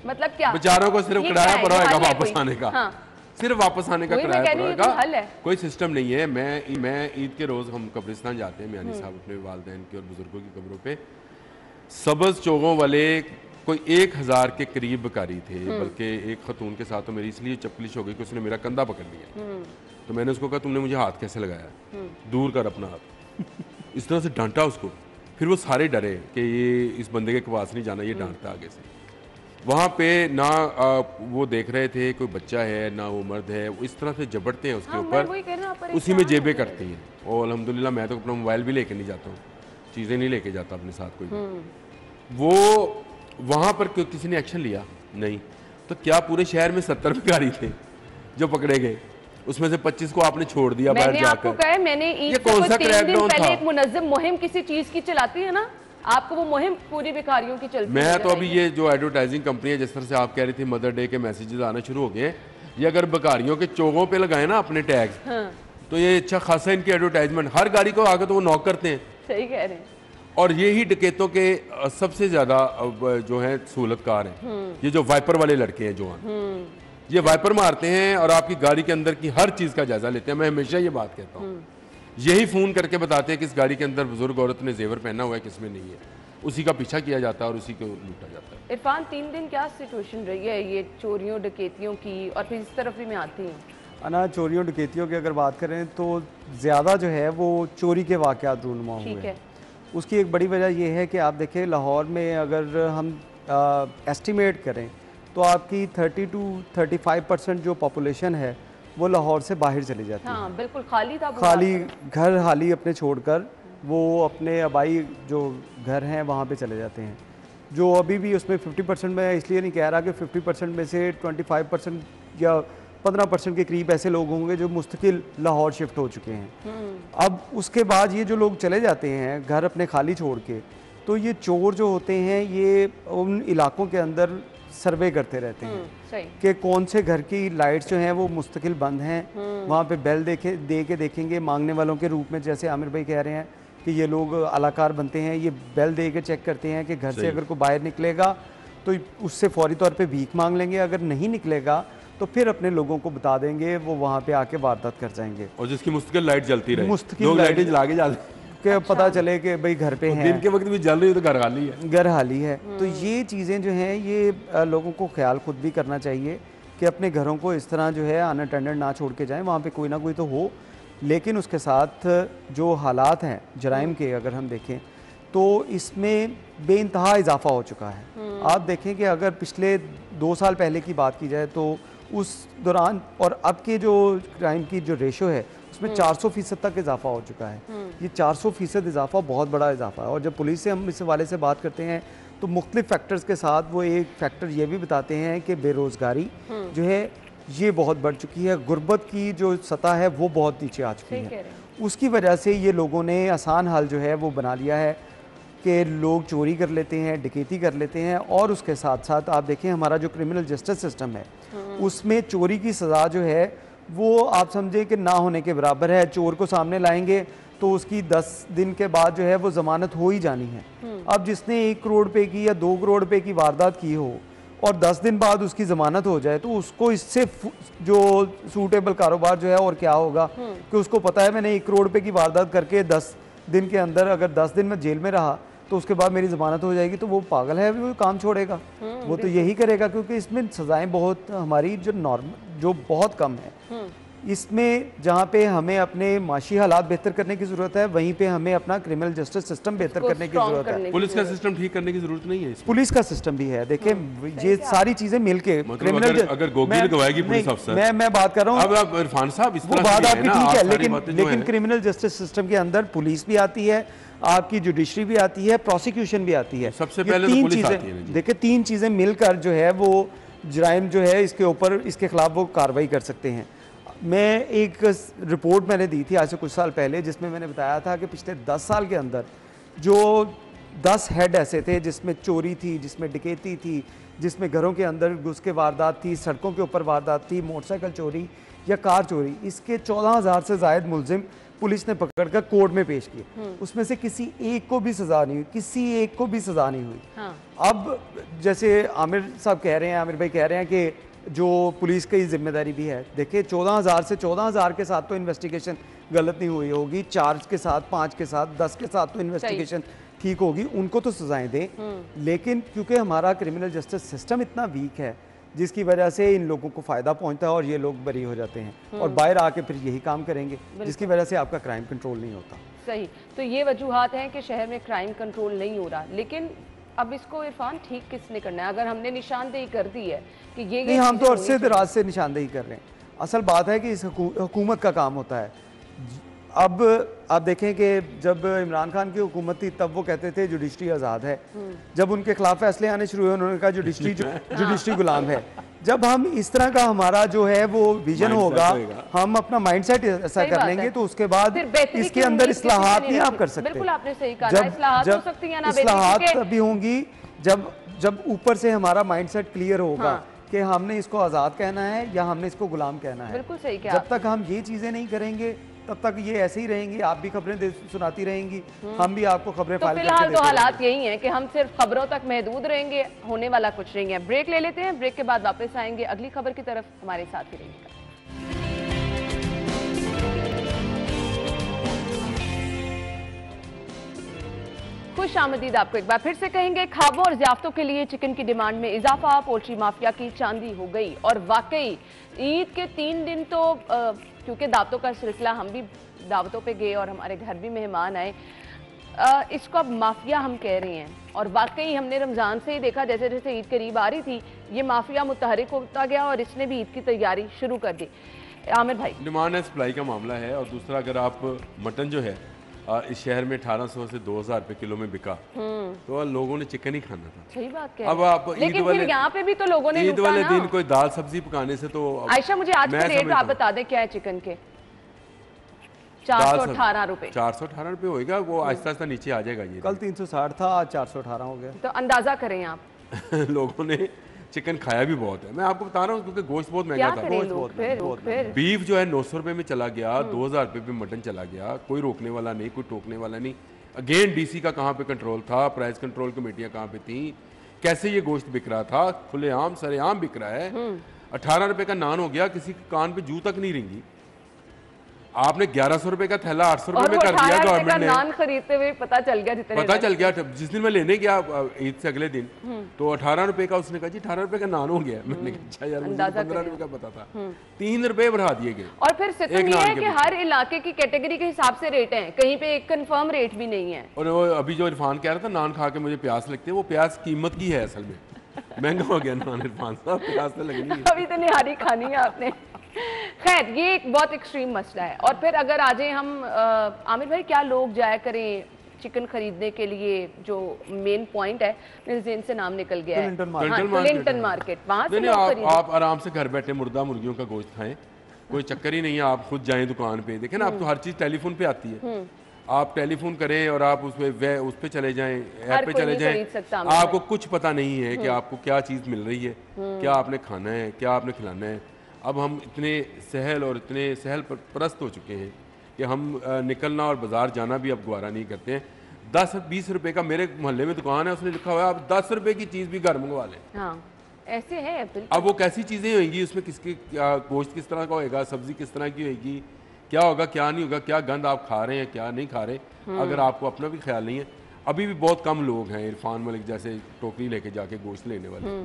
मतलब क्या,
बेचारों को सिर्फ किराया पड़ा होगा वापस आने का। हाँ। सिर्फ वापस आने का किराया पड़ा होगा, कोई सिस्टम नहीं है। मैं ईद के रोज हम कब्रिस्तान जाते हैं, मियानी साहब अपने वालिदैन की और बुजुर्गों की कब्रों पे। सब्ज चोगों वाले कोई 1000 के करीब भिखारी थे, बल्कि एक खतून के साथ तो मेरी इसलिए चपलिश हो गई कि उसने मेरा कंधा पकड़ लिया। तो मैंने उसको कहा तुमने मुझे हाथ कैसे लगाया, दूर कर अपना हाथ। इस तरह से डांटा उसको। फिर वो सारे डरे कि ये इस बंदे के पास नहीं जाना, ये डांटता आगे से। वहाँ पे ना वो देख रहे थे कोई बच्चा है ना वो मर्द है, वो इस तरह से जबड़ते हैं उसके ऊपर, उसी में जेबें करती हैं। और अल्हम्दुलिल्लाह मैं तो अपना मोबाइल भी लेके नहीं जाता हूँ, चीज़ें नहीं लेके जाता अपने साथ कोई। वो वहाँ पर किसी ने एक्शन लिया नहीं, तो क्या पूरे शहर में 70 भिखारी थे जो पकड़े गए, उसमें से 25 को आपने छोड़ दिया बाहर जाकर।
मैंने ईद से 3 दिन पहले एक मुनज़्ज़म मुहिम किसी चीज़ की चलाती है ना, आपको वो मुहिम पूरी भिखारियों की चलती है।
मैं तो अभी ये जो एडवर्टाइजिंग कंपनी है, जिस तरह से आप कह रही थी मदर डे के मैसेजेस आना शुरू हो गए, ये अगर भिखारियों के चोगों पे लगाए ना अपने टैग्स, हाँ। तो ये अच्छा खासा इनकी एडवर्टाइजमेंट, हर गाड़ी को आगे तो वो नॉक करते हैं।
सही कह रहे हैं।
और ये ही डकैतों के सबसे ज्यादा जो है सहूलतकार हैं, ये जो वाइपर वाले लड़के हैं जवान, ये वाइपर मारते हैं और आपकी गाड़ी के अंदर की हर चीज का जायजा लेते हैं। मैं हमेशा ये बात कहता हूँ, यही फोन करके बताते हैं कि इस गाड़ी के अंदर बुजुर्ग औरत ने जेवर पहना हुआ है, किसमें नहीं है, उसी का पीछा किया जाता है और उसी को लूटा जाता है।
इरफान 3 दिन क्या सिचुएशन रही है ये चोरियों डकैतियों की, और फिर इस तरफ भी मैं आती हूँ
अना, चोरियों डकैतियों की अगर बात करें तो ज़्यादा जो है वो चोरी के वाक़यात रूनुमा हुए हैं। उसकी एक बड़ी वजह यह है कि आप देखें लाहौर में अगर हम एस्टिमेट करें तो आपकी 30 to 35% जो पॉपुलेशन है वो लाहौर से बाहर चली जाती है।
हाँ, बिल्कुल खाली था,
खाली घर हाली अपने छोड़कर वो अपने आबाई जो घर हैं वहाँ पे चले जाते हैं। जो अभी भी उसमें 50% में इसलिए नहीं कह रहा कि 50% में से 25% या 15% के करीब ऐसे लोग होंगे जो मुस्तकिल लाहौर शिफ्ट हो चुके हैं। अब उसके बाद ये जो लोग चले जाते हैं घर अपने खाली छोड़ के, तो ये चोर जो होते हैं ये उन इलाकों के अंदर सर्वे करते रहते हैं कि कौन से घर की लाइट्स जो हैं वो मुस्तकिल बंद हैं। वहाँ पे बेल दे के देखेंगे मांगने वालों के रूप में, जैसे आमिर भाई कह रहे हैं कि ये लोग अलाकार बनते हैं, ये बेल दे के चेक करते हैं कि घर से अगर कोई बाहर निकलेगा तो उससे फौरी तौर पे भीख मांग लेंगे, अगर नहीं निकलेगा तो फिर अपने लोगों को बता देंगे, वो वहाँ पे आके वारदात कर जाएंगे।
और जिसकी मुस्तकिल लाइट जलती रहे,
मुस्तकिल
लाइटें जला के जाते
कि पता चले कि भाई घर पे हैं,
दिन के वक्त भी जल रही है तो घर खाली है,
घर खाली है। तो ये चीज़ें जो हैं ये लोगों को ख्याल खुद भी करना चाहिए कि अपने घरों को इस तरह जो है अनअटेंडेड ना छोड़ के जाएं, वहाँ पे कोई ना कोई तो हो, लेकिन उसके साथ जो हालात हैं जराइम के अगर हम देखें तो इसमें बेइंतहा इजाफा हो चुका है। आप देखें कि अगर पिछले 2 साल पहले की बात की जाए तो उस दौरान और अब के जो क्राइम की जो रेशो है उसमें 400% तक इजाफा हो चुका है। ये 400% इजाफा बहुत बड़ा इजाफा है। और जब पुलिस से हम इस हवाले से बात करते हैं तो मुख्तलिफ फैक्टर्स के साथ वो एक फैक्टर ये भी बताते हैं कि बेरोज़गारी जो है ये बहुत बढ़ चुकी है, गुर्बत की जो सतह है वो बहुत नीचे आ चुकी है। उसकी वजह से ये लोगों ने आसान हल जो है वो बना लिया है कि लोग चोरी कर लेते हैं, डकैती कर लेते हैं, और उसके साथ साथ आप देखें हमारा जो क्रिमिनल जस्टिस सिस्टम है उसमें चोरी की सज़ा जो है वो आप समझें कि ना होने के बराबर है। चोर को सामने लाएंगे तो उसकी 10 दिन के बाद जो है वो ज़मानत हो ही जानी है। अब जिसने 1 करोड़ रुपए की या 2 करोड़ रुपए की वारदात की हो और 10 दिन बाद उसकी ज़मानत हो जाए तो उसको इससे जो सूटेबल कारोबार जो है और क्या होगा कि उसको पता है मैंने 1 करोड़ रुपए की वारदात करके 10 दिन के अंदर अगर 10 दिन में जेल में रहा तो उसके बाद मेरी ज़मानत हो जाएगी, तो वो पागल है, वो काम छोड़ेगा। वो तो यही करेगा क्योंकि इसमें सज़ाएं बहुत हमारी जो बहुत कम है। इसमें जहाँ पे हमें अपने माशी हालात बेहतर करने की ज़रूरत है वहीं पे हमें अपना क्रिमिनल जस्टिस सिस्टम बेहतर करने की ज़रूरत है।
पुलिस का सिस्टम ठीक करने की ज़रूरत नहीं है।
पुलिस का सिस्टम भी है, देखिए ये सारी चीज़ें मिलके
क्रिमिनल अगर गोगी लगवाएगी पुलिस अफसर,
मैं बात कर रहा हूँ,
अब इरफान साहब इस
वो बात आपकी ठीक है, लेकिन क्रिमिनल जस्टिस सिस्टम के अंदर पुलिस भी आती है, आपकी जुडिशरी भी आती है, प्रोसिक्यूशन भी आती है।
सबसे पहले तो पुलिस आती है।
देखिए 3 चीज़ें मिलकर जो है वो जराइम जो है इसके ऊपर इसके खिलाफ वो कार्रवाई कर सकते हैं। मैं एक रिपोर्ट मैंने दी थी आज से कुछ साल पहले जिसमें मैंने बताया था कि पिछले 10 साल के अंदर जो 10 हेड ऐसे थे जिसमें चोरी थी, जिसमें डकैती थी, जिसमें घरों के अंदर घुस के वारदात थी, सड़कों के ऊपर वारदात थी, मोटरसाइकिल चोरी या कार चोरी, इसके 14,000 से ज़ायद मुलजिम पुलिस ने पकड़कर कोर्ट में पेश किए। उसमें से किसी एक को भी सज़ा नहीं हुई, किसी एक को भी सज़ा नहीं हुई। हाँ। अब जैसे आमिर साहब कह रहे हैं, आमिर भाई कह रहे हैं कि जो पुलिस की जिम्मेदारी भी है, देखिए 14,000 से 14,000 के साथ तो इन्वेस्टिगेशन गलत नहीं हुई होगी, 4 के साथ, 5 के साथ, 10 के साथ तो इन्वेस्टिगेशन ठीक होगी, उनको तो सजाएं दें। लेकिन क्योंकि हमारा क्रिमिनल जस्टिस सिस्टम इतना वीक है जिसकी वजह से इन लोगों को फ़ायदा पहुंचता है और ये लोग बरी हो जाते हैं और बाहर आके फिर यही काम करेंगे जिसकी वजह से आपका क्राइम कंट्रोल नहीं होता।
सही, तो ये वजूहात हैं कि शहर में क्राइम कंट्रोल नहीं हो रहा, लेकिन अब इसको इरफान ठीक किसने करना है? अगर हमने निशानदेही कर दी है कि ये
नहीं, हम तो अरसे दराज से निशानदेही कर रहे हैं। असल बात है कि इस हुकूमत का काम होता है। अब आप देखें कि जब इमरान खान की हुकूमत थी तब वो कहते थे जुडिशरी आज़ाद है, जब उनके खिलाफ फैसले आने शुरू हुए उन्होंने कहा जुडिशरी गुलाम है। जब हम इस तरह का हमारा जो है वो विजन होगा, हम अपना माइंडसेट ऐसा कर लेंगे तो उसके बाद इसके अंदर इस्लाहात नहीं आप कर सकते।
बिल्कुल आपने सही कहा,
इस्लाहात तभी होंगी जब ऊपर से हमारा माइंडसेट क्लियर होगा कि हमने इसको आज़ाद कहना है या हमने इसको गुलाम कहना है।
बिल्कुल सही कहा।
जब तक हम ये चीज़ें नहीं करेंगे तब तक ये ऐसे ही रहेंगी, आप भी खबरें सुनाती रहेंगी, हम भी आपको खबरें
तो फिलहाल तो हालात यही हैं कि हम सिर्फ खबरों तक महदूद रहेंगे, होने वाला कुछ नहीं है। ब्रेक ले लेते हैं, ब्रेक के बाद वापस आएंगे अगली खबर की तरफ, हमारे साथ ही रहिएगा। खुश आमदीद आपको एक बार फिर से कहेंगे। ख्वाबों और ज़ियाफ़तों के लिए चिकन की डिमांड में इजाफा, पोल्ट्री माफिया की चांदी हो गई। और वाकई ईद के 3 दिन तो क्योंकि दावतों का सिलसिला, हम भी दावतों पे गए और हमारे घर भी मेहमान आए, इसको अब माफिया हम कह रहे हैं। और वाकई हमने रमज़ान से ही देखा, जैसे जैसे ईद करीब आ रही थी ये माफिया मुतहरिक होता गया और इसने भी ईद की तैयारी शुरू कर दी। आमिर भाई,
डिमांड एंड सप्लाई का मामला है। और दूसरा, अगर आप मटन जो है इस शहर में 1800 से 2000 रुपए किलो में बिका तो लोगों ने चिकन ही खाना था।
सही बात
अब आप
लेकिन फिर यहाँ पे भी तो लोगों ने
ईद वाले दिन कोई दाल सब्जी पकाने से तो
आयशा मुझे आज के रेट आप बता दें क्या है चिकन के? 418 रुपए।
418 रुपए होगा, वो आहिस्ता आहिस्ता नीचे आ जाएगा। ये
कल 360 था, आज 418 हो गया।
तो अंदाजा करें आप
लोगों ने चिकन खाया भी बहुत है, मैं आपको बता रहा हूँ, क्योंकि गोश्त बहुत महंगा था। बीफ जो है 900 रुपए में चला गया, 2000 रुपए पे मटन चला गया, कोई रोकने वाला नहीं, कोई टोकने वाला नहीं। अगेन डीसी का कहाँ पे कंट्रोल था, प्राइस कंट्रोल कमेटियां कहाँ पे थी, कैसे ये गोश्त बिक रहा था? खुलेआम सरेआम बिक रहा है। 18 रुपए का नान हो गया, किसी के कान पे जू तक नहीं रेंगी। आपने 1100 रुपए का थैला 800 रुपए
और
में
वो
कर दिया
18 रुपए का
गवर्नमेंट ने।
नान खरीदते हुए पता चल गया जितने
पता चल गया जिस दिन मैं लेने गया ईद से अगले दिन, तो 18 रुपए का उसने कहा जी 18 रुपए का नान हो गया। मैंने कहा अच्छा यार, मुझे 15 रुपए का पता था। 3 रुपए बढ़ा दिए गए।
और फिर सिस्टम ये है कि हर इलाके की कैटेगरी के हिसाब से रेट हैं, कहीं पे एक कंफर्म रेट भी नहीं है।
और वो अभी जो इरफान कह रहा था नान खा के मुझे प्यास लगती है, वो प्यास कीमत की है असल में। महंगा हो गया नान इरफान साहब, प्यास तो लगनी है।
अभी तो निहारी खानी है आपने। खैर ये एक बहुत एक्सट्रीम मसला है। और फिर अगर आ जाए हम आमिर भाई, क्या लोग जाया करें चिकन खरीदने के लिए, जो मेन पॉइंट है मेरे ज़हन से नाम निकल गया है, टुलिंगटन मार्केट, वहाँ से लोग
आप आराम से घर बैठे मुर्दा मुर्गियों का गोश्त खाएं, कोई चक्कर ही नहीं है। आप खुद जाएं दुकान पे, देखें ना, अब तो हर चीज़ टेलीफोन पे आती है। आप टेलीफोन करें और आप उस पे चले जाएं, ऐप पे चले जाएं, आपको कुछ पता नहीं है कि आपको क्या चीज़ मिल रही है, क्या आपने खाना है, क्या आपने खिलाना है। अब हम इतने सहल और इतने सहल परस्त हो चुके हैं कि हम निकलना और बाजार जाना भी अब गवारा नहीं करते हैं। 10-20 रुपए का, मेरे मोहल्ले में दुकान है, उसने लिखा हुआ है आप 10 रुपए की चीज़ भी घर मंगवा लें।
हाँ, ऐसे है।
अब वो कैसी चीज़ें होंगी, उसमें किसकी गोश्त किस तरह का होएगा, सब्जी किस तरह की होगी, क्या होगा क्या नहीं होगा, क्या गंद आप खा रहे हैं क्या नहीं खा रहे, अगर आपको अपना भी ख्याल नहीं है। अभी भी बहुत कम लोग हैं इरफान मलिक जैसे टोकरी लेके जाके गोश्त लेने वाले,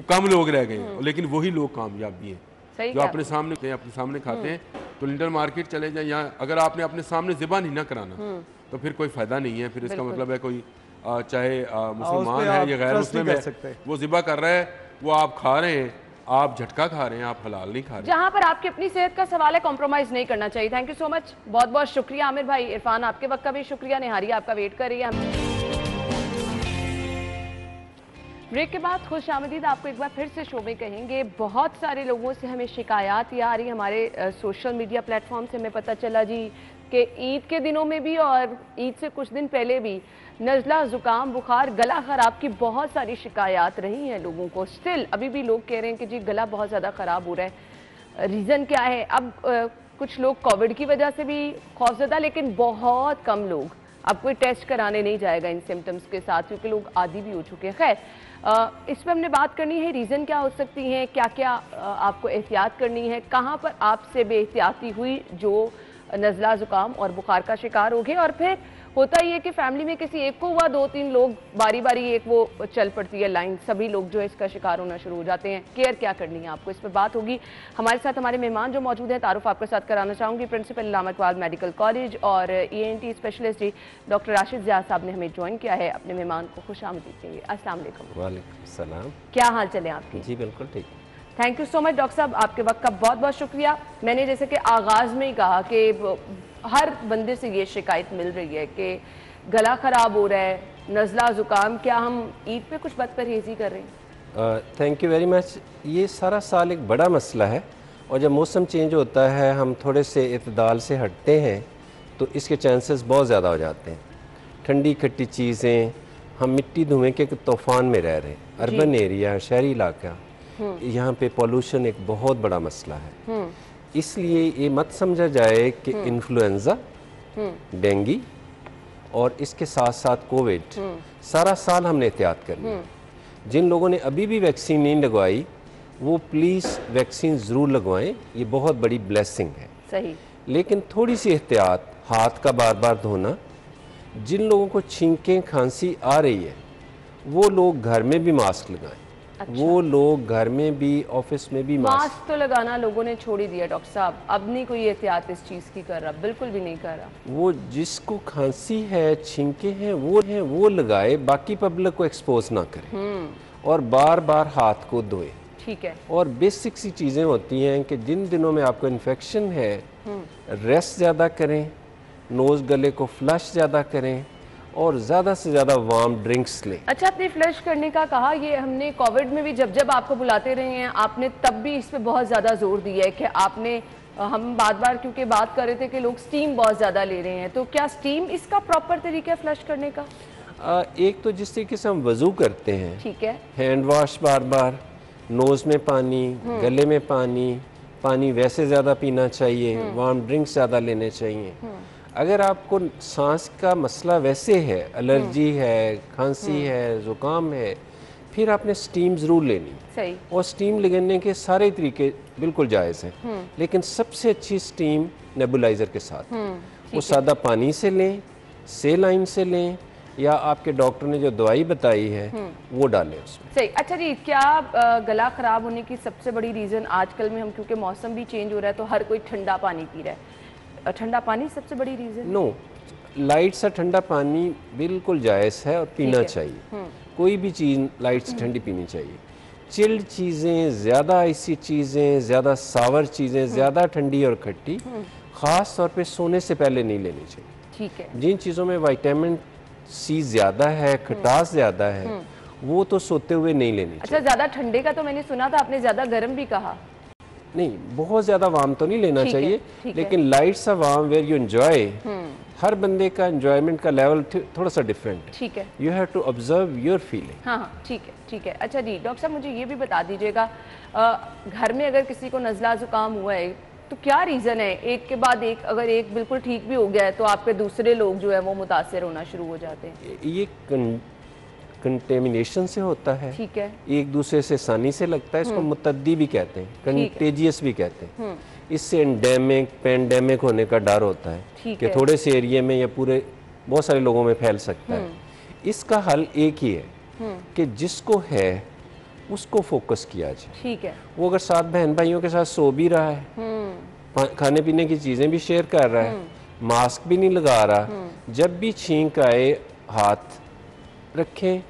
कम लोग रह गए हैं, लेकिन वही लोग कामयाब भी हैं जो अपने सामने खाते हैं। तो लिंडर मार्केट चले जाए, यहाँ अगर आपने अपने सामने ज़िबा नहीं ना कराना तो फिर कोई फ़ायदा नहीं है। फिर इसका मतलब है कोई चाहे मुसलमान है या गैर मुस्लिम है, वो ज़िबा कर रहा है, वो आप खा रहे हैं, आप झटका खा रहे हैं, आप हलाल नहीं खा रहे।
जहां पर आपकी अपनी सेहत का सवाल है, कॉम्प्रोमाइज नहीं करना चाहिए। थैंक यू सो मच, बहुत बहुत शुक्रिया आमिर भाई। इरफान आपके वक्त का भी शुक्रिया। निहारी आपका वेट कर रही है। ब्रेक के बाद खुश आमदीद आपको एक बार फिर से शो में कहेंगे। बहुत सारे लोगों से हमें शिकायत आ रही, हमारे सोशल मीडिया प्लेटफॉर्म से हमें पता चला जी कि ईद के दिनों में भी और ईद से कुछ दिन पहले भी नज़ला, ज़ुकाम, बुखार, गला ख़राब की बहुत सारी शिकायत रही हैं लोगों को। स्टिल अभी भी लोग कह रहे हैं कि जी गला बहुत ज़्यादा ख़राब हो रहा है। रीज़न क्या है? अब कुछ लोग कोविड की वजह से भी खौफज़दा, लेकिन बहुत कम लोग, अब कोई टेस्ट कराने नहीं जाएगा इन सिम्टम्स के साथ, क्योंकि लोग आदी भी हो चुके हैं। खैर इस पर हमने बात करनी है, रीज़न क्या हो सकती हैं, क्या क्या आपको एहतियात करनी है, कहाँ पर आपसे बेएहतियाती हुई जो नज़ला, ज़ुकाम और बुखार का शिकार हो गए। और फिर होता ही है कि फैमिली में किसी एक को हुआ, 2-3 लोग बारी बारी एक वो चल पड़ती है लाइन, सभी लोग जो है इसका शिकार होना शुरू हो जाते हैं। केयर क्या करनी है आपको, इस पर बात होगी। हमारे साथ हमारे मेहमान जो मौजूद हैं, तारुफ आपके साथ कराना चाहूँगी। प्रिंसिपल अल्लामा इकबाल मेडिकल कॉलेज और ENT स्पेशलिस्ट जी डॉक्टर राशिद ज़िया साहब ने हमें ज्वाइन किया है। अपने मेहमान को खुश आमदीद कहिए। अस्सलाम वालेकुम।
वालेकुम सलाम।
क्या हाल चले आपके?
जी बिल्कुल ठीक।
Thank you so much doctor साहब, आपके वक्त का बहुत बहुत शुक्रिया। मैंने जैसे कि आगाज़ में ही कहा कि हर बंदे से ये शिकायत मिल रही है कि गला ख़राब हो रहा है, नज़ला, ज़ुकाम, क्या हम ईद पे कुछ बदपरहेज़ी कर रहे हैं?
Thank you very much. ये सारा साल एक बड़ा मसला है, और जब मौसम चेंज होता है, हम थोड़े से इत्दाल से हटते हैं तो इसके चांसेस बहुत ज़्यादा हो जाते हैं। ठंडी खट्टी चीज़ें, हम मिट्टी धुएँ के तूफ़ान में रह रहे हैं, अर्बन एरिया, शहरी इलाका, यहाँ पे पॉल्यूशन एक बहुत बड़ा मसला है। इसलिए ये मत समझा जाए कि इन्फ्लुएंज़ा, डेंगू और इसके साथ साथ कोविड, सारा साल हमने एहतियात करनी है। जिन लोगों ने अभी भी वैक्सीन नहीं लगवाई, वो प्लीज़ वैक्सीन ज़रूर लगवाएं, ये बहुत बड़ी ब्लेसिंग है।
सही। लेकिन
थोड़ी सी एहतियात, हाथ का बार बार धोना। जिन लोगों को छींकें खांसी आ रही है, वो लोग घर में भी मास्क लगाएं। अच्छा। वो लोग घर में भी, ऑफिस में भी
मास्क तो लगाना लोगों ने छोड़ ही दिया डॉक्टर साहब, अब नहीं कोई एहतियात इस चीज़ की कर रहा, बिल्कुल भी नहीं कर रहा।
वो जिसको खांसी है, छींके हैं, वो लगाए, बाकी पब्लिक को एक्सपोज ना करें, और बार बार हाथ को धोए।
ठीक है।
और बेसिक सी चीज़ें होती हैं कि जिन दिनों में आपको इन्फेक्शन है, रेस्ट ज़्यादा करें, नोज़ गले को फ्लश ज़्यादा करें, और ज़्यादा से ज़्यादा वार्म ड्रिंक्स लें।
अच्छा, आपने फ्लश करने का कहा, ये हमने कोविड में भी जब जब आपको बुलाते रहे हैं, आपने तब भी इस पे बहुत ज़्यादा जोर दिया है कि आपने, हम बार बार क्योंकि बात कर रहे थे कि लोग स्टीम बहुत ज़्यादा ले रहे हैं, तो क्या स्टीम इसका प्रॉपर तरीका है फ्लश करने का?
एक तो जिस तरीके से हम वज़ू करते हैं,
ठीक है,
हैंड वॉश, बार बार नोज़ में पानी, गले में पानी वैसे ज़्यादा पीना चाहिए, वार्म ड्रिंक्स ज़्यादा लेने चाहिए। अगर आपको सांस का मसला वैसे है, एलर्जी है, खांसी है, ज़ुकाम है, फिर आपने स्टीम ज़रूर लेनी।
सही।
और स्टीम लगाने के सारे तरीके बिल्कुल जायज़ हैं, लेकिन सबसे अच्छी स्टीम नेबुलाइज़र के साथ। वो सादा पानी से लें, सेलाइन से लें, या आपके डॉक्टर ने जो दवाई बताई है वो डालें उसमें।
सही। अच्छा जी, क्या गला खराब होने की सबसे बड़ी रीज़न आजकल में हम, क्योंकि मौसम भी चेंज हो रहा है तो हर कोई ठंडा पानी पी रहा है, ठंडा पानी सबसे बड़ी रीज़न?
नो, लाइट सा ठंडा पानी बिल्कुल जायज़ है और पीना चाहिए। कोई भी चीज़ लाइट से ठंडी पीनी चाहिए। चिल्ड चीज़ें, ज़्यादा आइसी चीज़ें, ज़्यादा सावर चीज़ें, ज़्यादा ठंडी और खट्टी ख़ास तौर पे सोने से पहले नहीं लेनी चाहिए।
ठीक है।
जिन चीज़ों में विटामिन सी ज़्यादा है, खटास ज़्यादा है, वो तो सोते हुए नहीं लेनी चाहिए।
अच्छा, ज़्यादा ठंडे का तो मैंने सुना था, आपने ज़्यादा गर्म भी कहा।
नहीं, बहुत ज़्यादा वार्म तो नहीं लेना चाहिए, लेकिन लाइट सा वार्म वेयर यू एंजॉय। हर बंदे का एंजॉयमेंट का लेवल थोड़ा सा डिफरेंट है।
ठीक है।
You have to observe your feeling.
हाँ हाँ, ठीक है, ठीक है। अच्छा जी, डॉक्टर साहब मुझे ये भी बता दीजिएगा, घर में अगर किसी को नज़ला ज़ुकाम हुआ है तो क्या रीज़न है, एक के बाद एक, अगर एक बिल्कुल ठीक भी हो गया है तो आपके दूसरे लोग जो है वो मुतासर होना शुरू हो जाते हैं?
ये कंटेमिनेशन से होता है।
ठीक है।
एक दूसरे से आसानी से लगता है, इसको मुतद्दी भी कहते हैं, कंटेजियस भी कहते हैं। इससे एंडेमिक, पैंडेमिक होने का डर होता है कि थोड़े से एरिया में या पूरे बहुत सारे लोगों में फैल सकता है। इसका हल एक ही है कि जिसको है उसको फोकस किया जाए।
ठीक है।
वो अगर साथ बहन भाइयों के साथ सो भी रहा है, खाने पीने की चीज़ें भी शेयर कर रहा है, मास्क भी नहीं लगा रहा, जब भी छींक आए हाथ रखें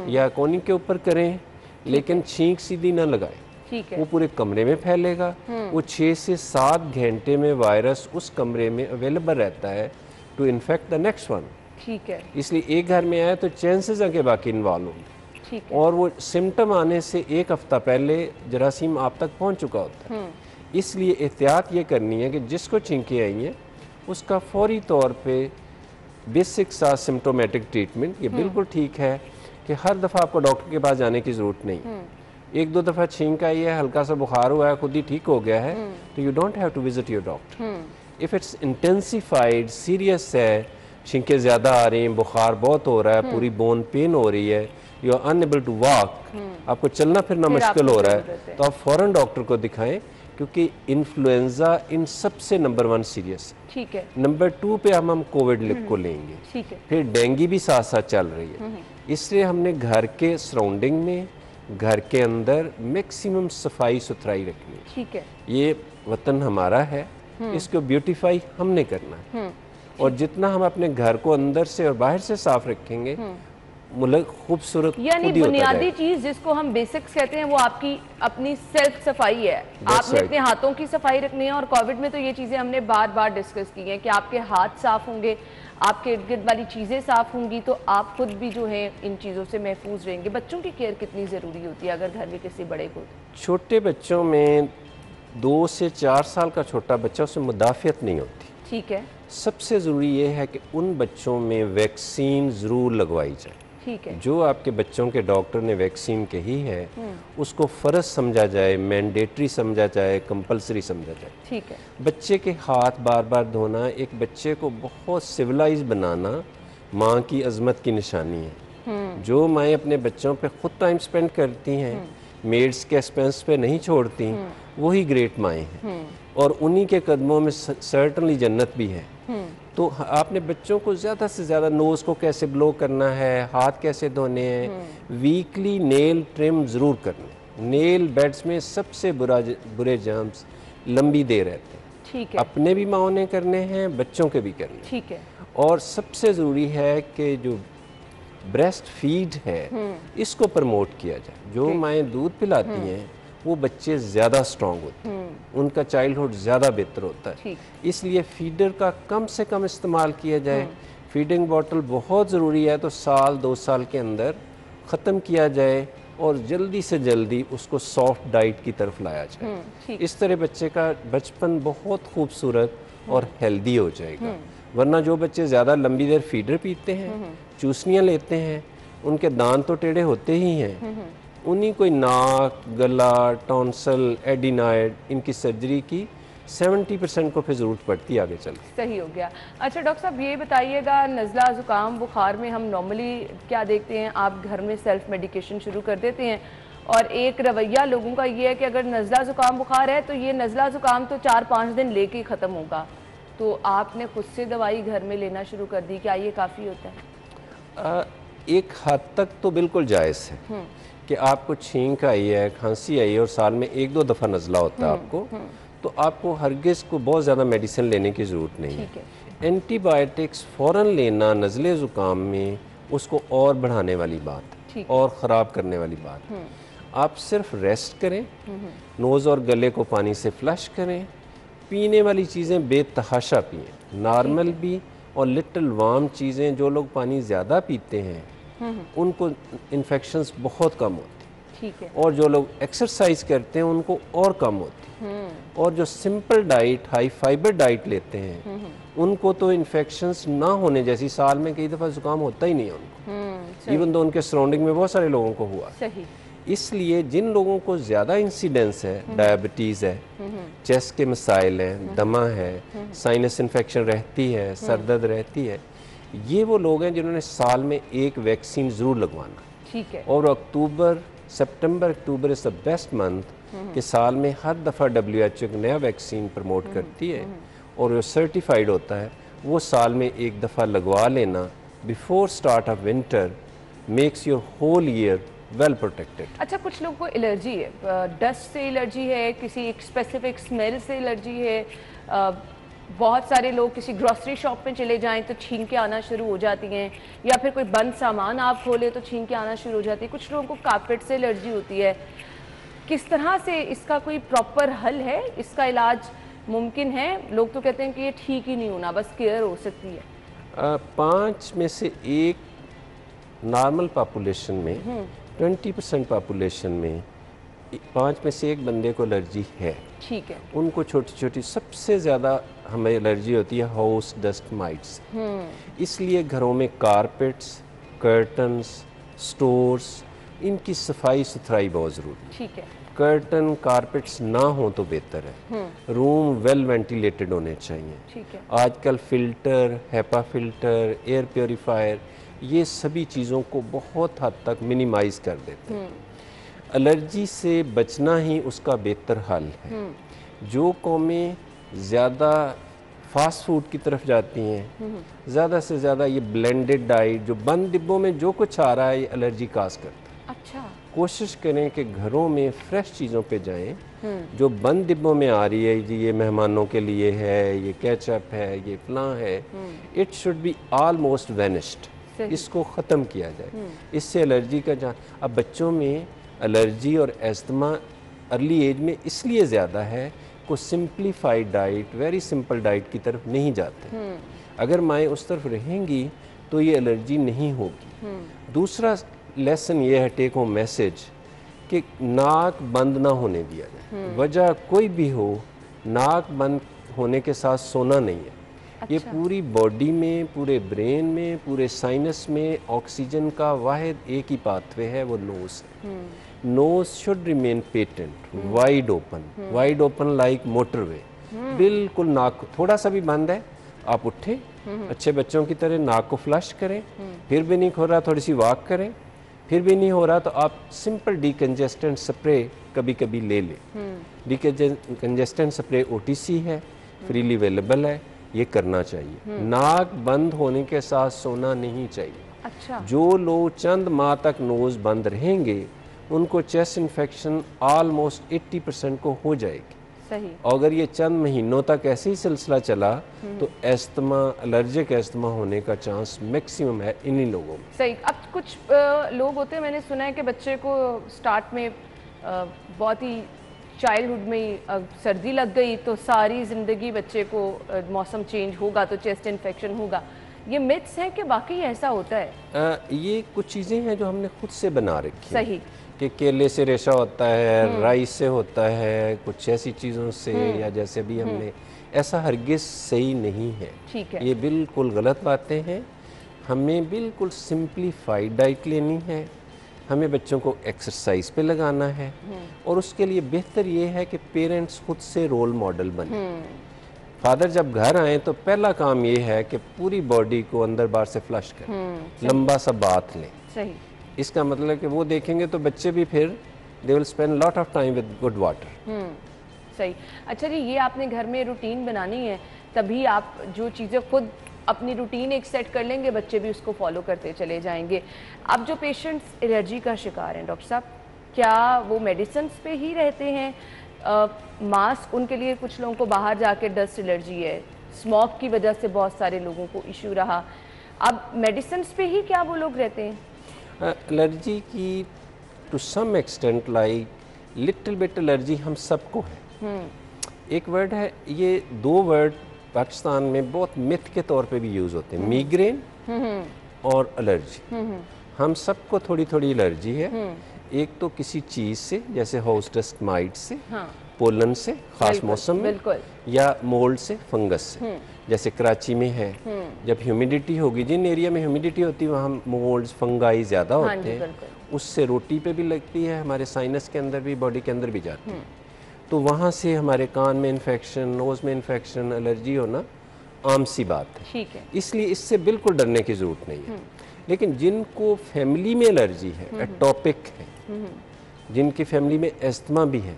या कोनी के ऊपर करें, लेकिन छींक सीधी ना लगाएं।
ठीक है।
वो पूरे कमरे में फैलेगा। वो 6 से 7 घंटे में वायरस उस कमरे में अवेलेबल रहता है to infect the next one.
ठीक है।
इसलिए एक घर में आए तो चांसेस हैं कि बाकी इन्वॉल्व होंगे।
ठीक है।
और वो सिम्टम आने से 1 हफ्ता पहले जरासीम आप तक पहुंच चुका होता है। इसलिए एहतियात ये करनी है कि जिसको छींकें आई हैं उसका फौरी तौर पे बेसिक सा सिम्टोमेटिक ट्रीटमेंट, ये बिल्कुल ठीक है कि हर दफ़ा आपको डॉक्टर के पास जाने की ज़रूरत नहीं। 1-2 दफ़ा छींक आई है, हल्का सा बुखार हुआ है, खुद ही ठीक हो गया है, तो you don't have to visit your doctor. If it's intensified, serious है, छींकें ज़्यादा आ रही हैं, बुखार बहुत हो रहा है, पूरी बोन पेन हो रही है, you are unable to walk, आपको चलना फिरना मुश्किल हो रहा है, तो आप फ़ौरन डॉक्टर को दिखाएं, क्योंकि इन्फ्लुएंजा इन सबसे नंबर 1 सीरियस।
ठीक है।
नंबर 2 पे हम कोविड को लेंगे।
ठीक है।
फिर डेंगू भी साथ साथ चल रही है। इसलिए हमने घर के सराउंडिंग में, घर के अंदर मैक्सिमम सफाई सुथराई रखनी है।
ठीक है।
ये वतन हमारा है, इसको ब्यूटीफाई हमने करना है, और जितना हम अपने घर को अंदर से और बाहर से साफ रखेंगे, मुल्क खूबसूरत
यानी बुनियादी चीज जिसको हम बेसिक्स कहते हैं वो आपकी अपनी सेल्फ सफाई है। आपने अपने हाथों की सफाई रखनी है, और कोविड में तो ये चीजें हमने बार बार डिस्कस की हैं कि आपके हाथ साफ होंगे, आपके इर्द गिर्द वाली चीजें साफ होंगी, तो आप खुद भी जो है इन चीजों से महफूज रहेंगे। बच्चों की केयर कितनी जरूरी होती है अगर घर में किसी बड़े को?
छोटे बच्चों में 2 से 4 साल का छोटा बच्चा, उसमें मुदाफ़ियत नहीं होती। ठीक है। सबसे ज़रूरी ये है कि उन बच्चों में वैक्सीन ज़रूर लगवाई जाए। ठीक है। जो आपके बच्चों के डॉक्टर ने वैक्सीन कही है उसको फ़र्ज समझा जाए, मैंडेटरी समझा जाए, कंपलसरी समझा जाए। ठीक है। बच्चे के हाथ बार बार धोना, एक बच्चे को बहुत सिविलाइज बनाना माँ की अजमत की निशानी है। जो माएँ अपने बच्चों पे खुद टाइम स्पेंड करती हैं, मेड्स के एक्सपेंस पे नहीं छोड़ती, वही ग्रेट माएँ हैं, और उन्हीं के कदमों में सर्टनली जन्नत भी है। तो आपने बच्चों को ज़्यादा से ज़्यादा नोज़ को कैसे ब्लो करना है, हाथ कैसे धोने हैं, वीकली नेल ट्रिम ज़रूर करना। नेल बेड्स में सबसे बुरे जर्म्स लंबी देर रहते हैं। ठीक है। अपने भी माओ ने करने हैं, बच्चों के भी करने। ठीक है। और सबसे ज़रूरी है कि जो ब्रेस्ट फीड है इसको प्रमोट किया जाए। जो माएँ दूध पिलाती हैं वो बच्चे ज़्यादा स्ट्रॉन्ग होते हैं, उनका चाइल्डहुड ज़्यादा बेहतर होता है। इसलिए फीडर का कम से कम इस्तेमाल किया जाए। फीडिंग बॉटल बहुत ज़रूरी है, तो 1-2 साल के अंदर ख़त्म किया जाए और जल्दी से जल्दी उसको सॉफ्ट डाइट की तरफ लाया जाए। इस तरह बच्चे का बचपन बहुत खूबसूरत और हेल्दी हो जाएगा। वरना जो बच्चे ज़्यादा लंबी देर फीडर पीते हैं, चूसनियाँ लेते हैं, उनके दांत तो टेढ़े होते ही हैं, उन्हीं कोई नाक, गला, टॉन्सल, एडिनाइड, इनकी सर्जरी की 70% को फिर ज़रूरत पड़ती है आगे चल के।
सही हो गया। अच्छा डॉक्टर साहब ये बताइएगा, नज़ला ज़ुकाम बुखार में हम नॉर्मली क्या देखते हैं, आप घर में सेल्फ मेडिकेशन शुरू कर देते हैं, और एक रवैया लोगों का ये है कि अगर नज़ला ज़ुकाम बुखार है तो ये नज़ला ज़ुकाम तो 4-5 दिन लेके ही ख़त्म होगा, तो आपने खुद से दवाई घर में लेना शुरू कर दी, क्या ये काफ़ी होता है?
एक हद तक तो बिल्कुल जायज़ है कि आपको छींक आई है, खांसी आई है और साल में 1-2 दफ़ा नज़ला होता है आपको, तो आपको हरगिज़ को बहुत ज़्यादा मेडिसिन लेने की ज़रूरत नहीं है। एंटीबायोटिक्स फ़ौरन लेना नज़ले ज़ुकाम में उसको और बढ़ाने वाली बात है और ख़राब करने वाली बात है। आप सिर्फ रेस्ट करें, नोज़ और गले को पानी से फ्लश करें, पीने वाली चीज़ें बेतहाशा पिएं, नॉर्मल भी और लिटिल वार्म चीज़ें। जो लोग पानी ज़्यादा पीते हैं उनको इन्फेक्शंस बहुत कम होती,
ठीक है,
और जो लोग एक्सरसाइज करते हैं उनको और कम होती। और जो simple diet, high fibre diet लेते हैं उनको तो इन्फेक्शंस ना होने जैसी, साल में कई दफ़ा जुकाम होता ही नहीं है उनको, इवन तो उनके सराउंडिंग में बहुत सारे लोगों को हुआ।
सही।
इसलिए जिन लोगों को ज़्यादा इंसिडेंस है, डायबिटीज़ है, चेस्ट के मसाइल हैं, दमा है, साइनस इन्फेक्शन रहती है, सरदर्द रहती है, ये वो लोग हैं जिन्होंने साल में एक वैक्सीन ज़रूर लगवाना।
ठीक है।
और सितंबर अक्टूबर इज़ द बेस्ट मंथ कि साल में हर दफ़ा WHO एक नया वैक्सीन प्रमोट करती है और जो सर्टिफाइड होता है वो साल में एक दफ़ा लगवा लेना before start of winter makes your whole year well protected.
अच्छा, कुछ लोगों को एलर्जी है, डस्ट से एलर्जी है, किसी एक स्पेसिफिक स्मेल से एलर्जी है, बहुत सारे लोग किसी ग्रोसरी शॉप में चले जाएं तो छींकें आना शुरू हो जाती हैं, या फिर कोई बंद सामान आप खोले तो छींकें आना शुरू हो जाती है, कुछ लोगों को कारपेट से एलर्जी होती है। किस तरह से इसका कोई प्रॉपर हल है, इसका इलाज मुमकिन है? लोग तो कहते हैं कि ये ठीक ही नहीं होना, बस केयर हो सकती है।
5 में से 1 नॉर्मल पॉपुलेशन में 20% पॉपुलेशन में 5 में से 1 बंदे को एलर्जी है।
ठीक है।
उनको छोटी छोटी सबसे ज़्यादा हमें एलर्जी होती है हाउस डस्ट माइट्स। इसलिए घरों में कारपेट्स, कर्टन्स, स्टोर्स, इनकी सफाई सुथराई बहुत ज़रूरी है।
ठीक है।
कर्टन, कारपेट्स ना हो तो बेहतर है। रूम वेल वेंटिलेटेड होने चाहिए।
ठीक है।
आजकल filter, HEPA filter, air purifier, ये सभी चीज़ों को बहुत हद तक मिनिमाइज़ कर देते हैं। एलर्जी से बचना ही उसका बेहतर हल है। जो कौमें ज़्यादा फास्ट फूड की तरफ जाती हैं, ज़्यादा से ज़्यादा ये ब्लेंडेड डाइट, जो बंद डिब्बों में जो कुछ आ रहा है, ये एलर्जी काज करता है।
अच्छा।
कोशिश करें कि घरों में फ्रेश चीज़ों पे जाएं। जो बंद डिब्बों में आ रही है, ये मेहमानों के लिए है, ये केचप है, ये फलां है, इट शुड बी ऑलमोस्ट वेनिश्ड। इसको ख़त्म किया जाए, इससे एलर्जी का अब बच्चों में एलर्जी और एस्थमा अर्ली एज में इसलिए ज़्यादा है को simplified diet, very simple diet की तरफ नहीं जाते। अगर माएँ उस तरफ रहेंगी तो ये एलर्जी नहीं होगी। दूसरा लेसन ये है, टेक होम मैसेज, कि नाक बंद ना होने दिया जाए। वजह कोई भी हो, नाक बंद होने के साथ सोना नहीं है। अच्छा। ये पूरी बॉडी में, पूरे ब्रेन में, पूरे साइनस में ऑक्सीजन का वाहिद एक ही पाथवे है, वो नोज़ है। Nose should remain patent, wide open like motorway. बिल्कुल नाक थोड़ा सा भी बंद है, आप उठे अच्छे बच्चों की तरह नाक को फ्लश करें, फिर भी नहीं हो रहा थोड़ी सी वॉक करें, फिर भी नहीं हो रहा तो आप सिंपल डीकंजेस्टेंट स्प्रे कभी कभी ले लें। डीकंजेस्टेंट स्प्रे OTC है, फ्रीली अवेलेबल है, ये करना चाहिए। नाक बंद होने के साथ सोना नहीं चाहिए।
अच्छा।
जो लोग चंद माह तक नोज़ बंद रहेंगे उनको चेस्ट इन्फेक्शन ऑलमोस्ट 80% को हो जाएगी।
सही।
अगर ये चंद महीनों तक ऐसे ही सिलसिला चला तो एस्थमा, एलर्जिक एस्थमा होने का चांस मैक्सिमम है इन्हीं लोगों में।
सही। अब कुछ लोग होते हैं, मैंने सुना है कि बच्चे को स्टार्ट में बहुत ही चाइल्डहुड में ही सर्दी लग गई तो सारी ज़िंदगी बच्चे को मौसम चेंज होगा तो चेस्ट इन्फेक्शन होगा। ये मिथ्स है कि वाकई ऐसा होता है?
ये कुछ चीज़ें हैं जो हमने खुद से बना रखी।
सही।
कि केले से रेशा होता है, राइस से होता है, कुछ ऐसी चीज़ों से, या जैसे भी हमने, ऐसा हरगिज़ सही नहीं है।
ठीक है।
ये बिल्कुल गलत बातें हैं। हमें बिल्कुल सिंप्लीफाइड डाइट लेनी है, हमें बच्चों को एक्सरसाइज पे लगाना है, और उसके लिए बेहतर ये है कि पेरेंट्स खुद से रोल मॉडल बने। फादर जब घर आए तो पहला काम ये है कि पूरी बॉडी को अंदर बाहर से फ्लश करें, लंबा सा बाथ लें।
सही।
इसका मतलब कि वो देखेंगे तो बच्चे भी फिर they will spend lot of time with good water.
सही। अच्छा जी, ये आपने घर में रूटीन बनानी है, तभी आप जो चीज़ें खुद अपनी रूटीन एक सेट कर लेंगे, बच्चे भी उसको फॉलो करते चले जाएंगे। अब जो पेशेंट्स एलर्जी का शिकार हैं डॉक्टर साहब, क्या वो मेडिसिन पे ही रहते हैं? मास्क उनके लिए, कुछ लोगों को बाहर जाके डस्ट एलर्जी है, स्मोक की वजह से बहुत सारे लोगों को इशू रहा, अब मेडिसिन पे ही क्या वो लोग रहते हैं?
एलर्जी की to some extent like little bit allergy हम सबको है। एक वर्ड है, ये दो वर्ड पाकिस्तान में बहुत मिथ के तौर पे भी यूज़ होते हैं, मीग्रेन और एलर्जी। हम सबको थोड़ी थोड़ी एलर्जी है। एक तो किसी चीज़ से, जैसे हाउस डस्ट माइट से, हाँ। पोलन से खास मौसम में, या मोल्ड से, फंगस से, जैसे कराची में है, जब ह्यूमिडिटी होगी, जिन एरिया में ह्यूमिडिटी होती है वहाँ मोल्ड्स फंगाई ज़्यादा होते हैं, उससे रोटी पे भी लगती है, हमारे साइनस के अंदर भी, बॉडी के अंदर भी जाती है, तो वहाँ से हमारे कान में इन्फेक्शन, नोज़ में इन्फेक्शन, एलर्जी होना आम सी बात है। ठीक है, इसलिए इससे बिल्कुल डरने की ज़रूरत नहीं है। लेकिन जिनको फैमिली में एलर्जी है, एटॉपिक है, जिनकी फैमिली में एस्थमा भी है,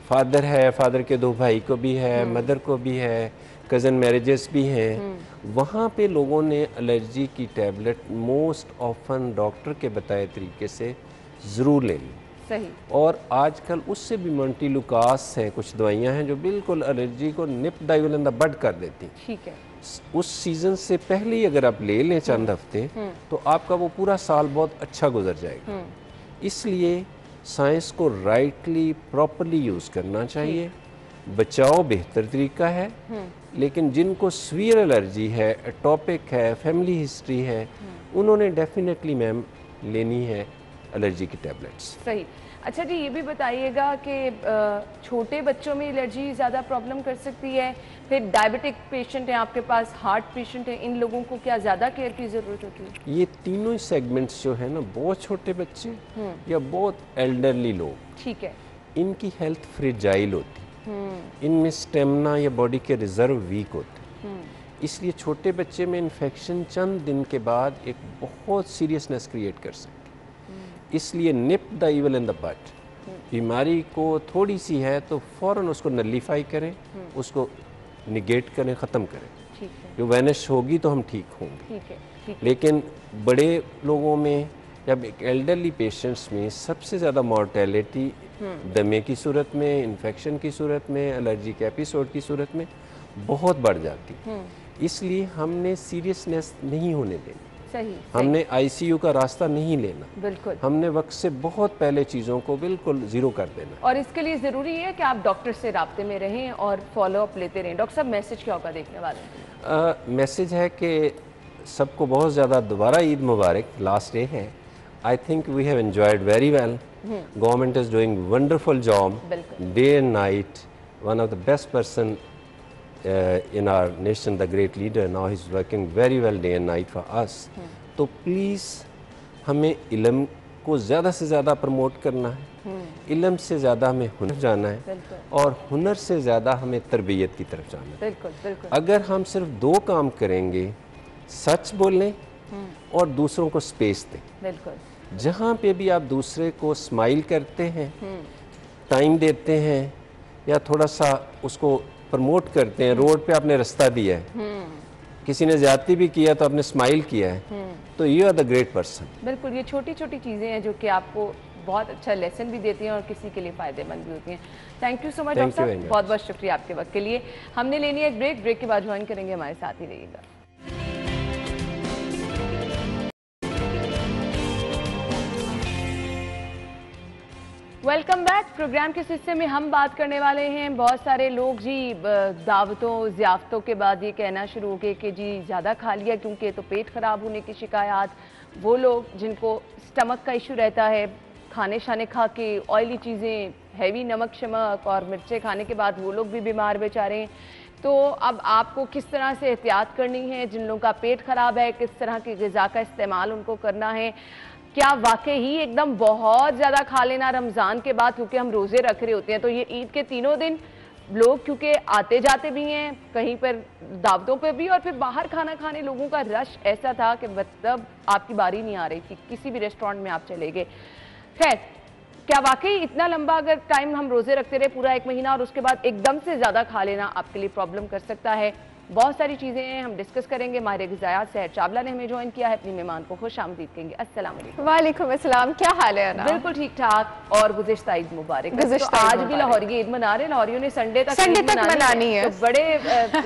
फादर है, फादर के दो भाई को भी है, मदर को भी है, कज़न मैरिजेस भी हैं, वहाँ पे लोगों ने एलर्जी की टैबलेट मोस्ट ऑफन डॉक्टर के बताए तरीके से ज़रूर ले ली। सही। और आजकल उससे भी मल्टीलुकास हैं, कुछ दवाइयाँ हैं जो बिल्कुल एलर्जी को निप डाइवल इन द बड कर देती। ठीक है। उस सीज़न से पहले ही अगर आप ले लें चंद हफ्ते, तो आपका वो पूरा साल बहुत अच्छा गुजर जाएगा। इसलिए साइंस को राइटली प्रॉपरली यूज़ करना चाहिए। बचाव बेहतर तरीका है, लेकिन जिनको सीवियर एलर्जी है, एटॉपिक है, फैमिली हिस्ट्री है, उन्होंने डेफिनेटली मैम लेनी है एलर्जी की टैबलेट्स।
सही। अच्छा जी, ये भी बताइएगा कि छोटे बच्चों में एलर्जी ज़्यादा प्रॉब्लम कर सकती है, फिर डायबिटिक पेशेंट हैं आपके पास, हार्ट पेशेंट हैं, इन लोगों को क्या ज़्यादा केयर की ज़रूरत होती है?
ये तीनों ही सेगमेंट्स जो है ना, बहुत छोटे बच्चे या बहुत एल्डरली लोग, ठीक है, इनकी हेल्थ फ्रेजाइल होती है, इनमें स्टेमिना या बॉडी के रिजर्व वीक होते हैं, इसलिए छोटे बच्चे में इन्फेक्शन चंद दिन के बाद एक बहुत सीरियसनेस क्रिएट कर सकती है। इसलिए nip the evil in the bud, बीमारी को थोड़ी सी है तो फ़ौरन उसको नलीफाई करें, उसको निगेट करें, ख़त्म करें, जो वैनिश होगी तो हम ठीक होंगे। ठीक है। लेकिन बड़े लोगों में, जब एक एल्डरली पेशेंट्स में सबसे ज़्यादा मॉर्टेलिटी दमे की सूरत में, इन्फेक्शन की सूरत में, एलर्जी के एपिसोड की सूरत में बहुत बढ़ जाती है। इसलिए हमने सीरियसनेस नहीं होने देनी। सही। हमने आईसीयू का रास्ता नहीं लेना, बिल्कुल, हमने वक्त से बहुत पहले चीज़ों को बिल्कुल ज़ीरो कर देना।
और इसके लिए ज़रूरी है कि आप डॉक्टर से राब्ते में रहें और फॉलोअप लेते रहें। डॉक्टर साहब, मैसेज क्या होगा देखने वाले?
मैसेज है कि सबको बहुत ज़्यादा दोबारा ईद मुबारक, लास्ट डे है। I think we have enjoyed very well, government is doing wonderful job, day and night, one of the best person in our nation, the great leader, now he's working very well day and night for us. तो प्लीज़ हमें इल्म को ज़्यादा से ज़्यादा प्रमोट करना है, इल्म से ज़्यादा हमें हुनर जाना है, और हुनर से ज़्यादा हमें तरबियत की तरफ जाना है। बिल्कुल, बिल्कुल। अगर हम सिर्फ दो काम करेंगे, सच बोलें और दूसरों को स्पेस दें, बिल्कुल, जहाँ पे भी आप दूसरे को स्माइल करते हैं, टाइम देते हैं, या थोड़ा सा उसको प्रमोट करते हैं, रोड पे आपने रास्ता दिया है, किसी ने ज्यादती भी किया तो आपने स्माइल किया है, तो you are the great person.
बिल्कुल, ये छोटी छोटी चीज़ें हैं जो कि आपको बहुत अच्छा लेसन भी देती हैं और किसी के लिए फ़ायदेमंद भी होती हैं। Thank you so much doctor साहब, बहुत बहुत शुक्रिया आपके वक्त के लिए। हमने लेनी है एक ब्रेक, ब्रेक के बाद ज्वाइन करेंगे, हमारे साथ ही रहिएगा। Welcome back. प्रोग्राम के हिस्से में हम बात करने वाले हैं, बहुत सारे लोग जी दावतों ज़ियाफ़तों के बाद ये कहना शुरू हो गए कि जी ज़्यादा खा लिया क्योंकि तो पेट ख़राब होने की शिकायत, वो लोग जिनको स्टमक का इशू रहता है, खाने शाने खा के ऑयली चीज़ें, हैवी नमक शमक और मिर्चें खाने के बाद वो लोग भी बीमार बेचारे हैं। तो अब आपको किस तरह से एहतियात करनी है, जिन लोगों का पेट ख़राब है किस तरह की ग़िज़ा का इस्तेमाल उनको करना है, क्या वाकई ही एकदम बहुत ज़्यादा खा लेना रमज़ान के बाद, क्योंकि हम रोज़े रख रहे होते हैं, तो ये ईद के तीनों दिन लोग क्योंकि आते जाते भी हैं, कहीं पर दावतों पर भी, और फिर बाहर खाना खाने लोगों का रश ऐसा था कि मतलब आपकी बारी नहीं आ रही थी, किसी भी रेस्टोरेंट में आप चले गए। खैर, क्या वाकई इतना लंबा अगर टाइम हम रोजे रखते रहे, पूरा 1 महीना, और उसके बाद एकदम से ज्यादा खा लेना आपके लिए प्रॉब्लम कर सकता है? बहुत सारी चीजें हैं, हम डिस्कस करेंगे। माहिर ग़िज़ायात सहर चावला ने हमें ज्वाइन किया है, अपनी मेहमान को खुश आमदीद कहेंगे। अस्सलाम वालेकुम।
वालेकुम अस्सलाम, क्या हाल है?
बिल्कुल ठीक ठाक। और गुज़िश्ता ईद मुबारक।
तो
आज भी लाहौरी ईद मना रहे, लाहौरियों ने संडे तक
मनानी है,
तो बड़े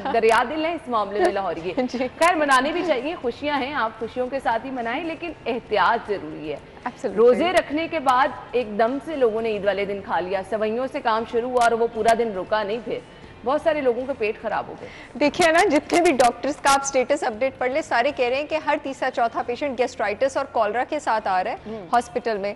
दरिया दिल हैं इस मामले में लाहौरी। खैर मनानी भी चाहिए, खुशियां हैं, आप खुशियों के साथ ही मनाएं, लेकिन एहतियात जरूरी है। रोजे रखने के बाद एकदम से लोगों ने ईद वाले दिन खा लिया, सवैयों से काम शुरू हुआ और वो पूरा दिन रुका नहीं, फिर बहुत सारे लोगों के पेट खराब हो गए।
देखिए ना, जितने भी डॉक्टर्स का आप स्टेटस अपडेट पढ़ ले, सारे कह रहे हैं कि हर तीसरा चौथा पेशेंट गैस्ट्राइटिस और कॉलरा के साथ आ रहा है हॉस्पिटल में।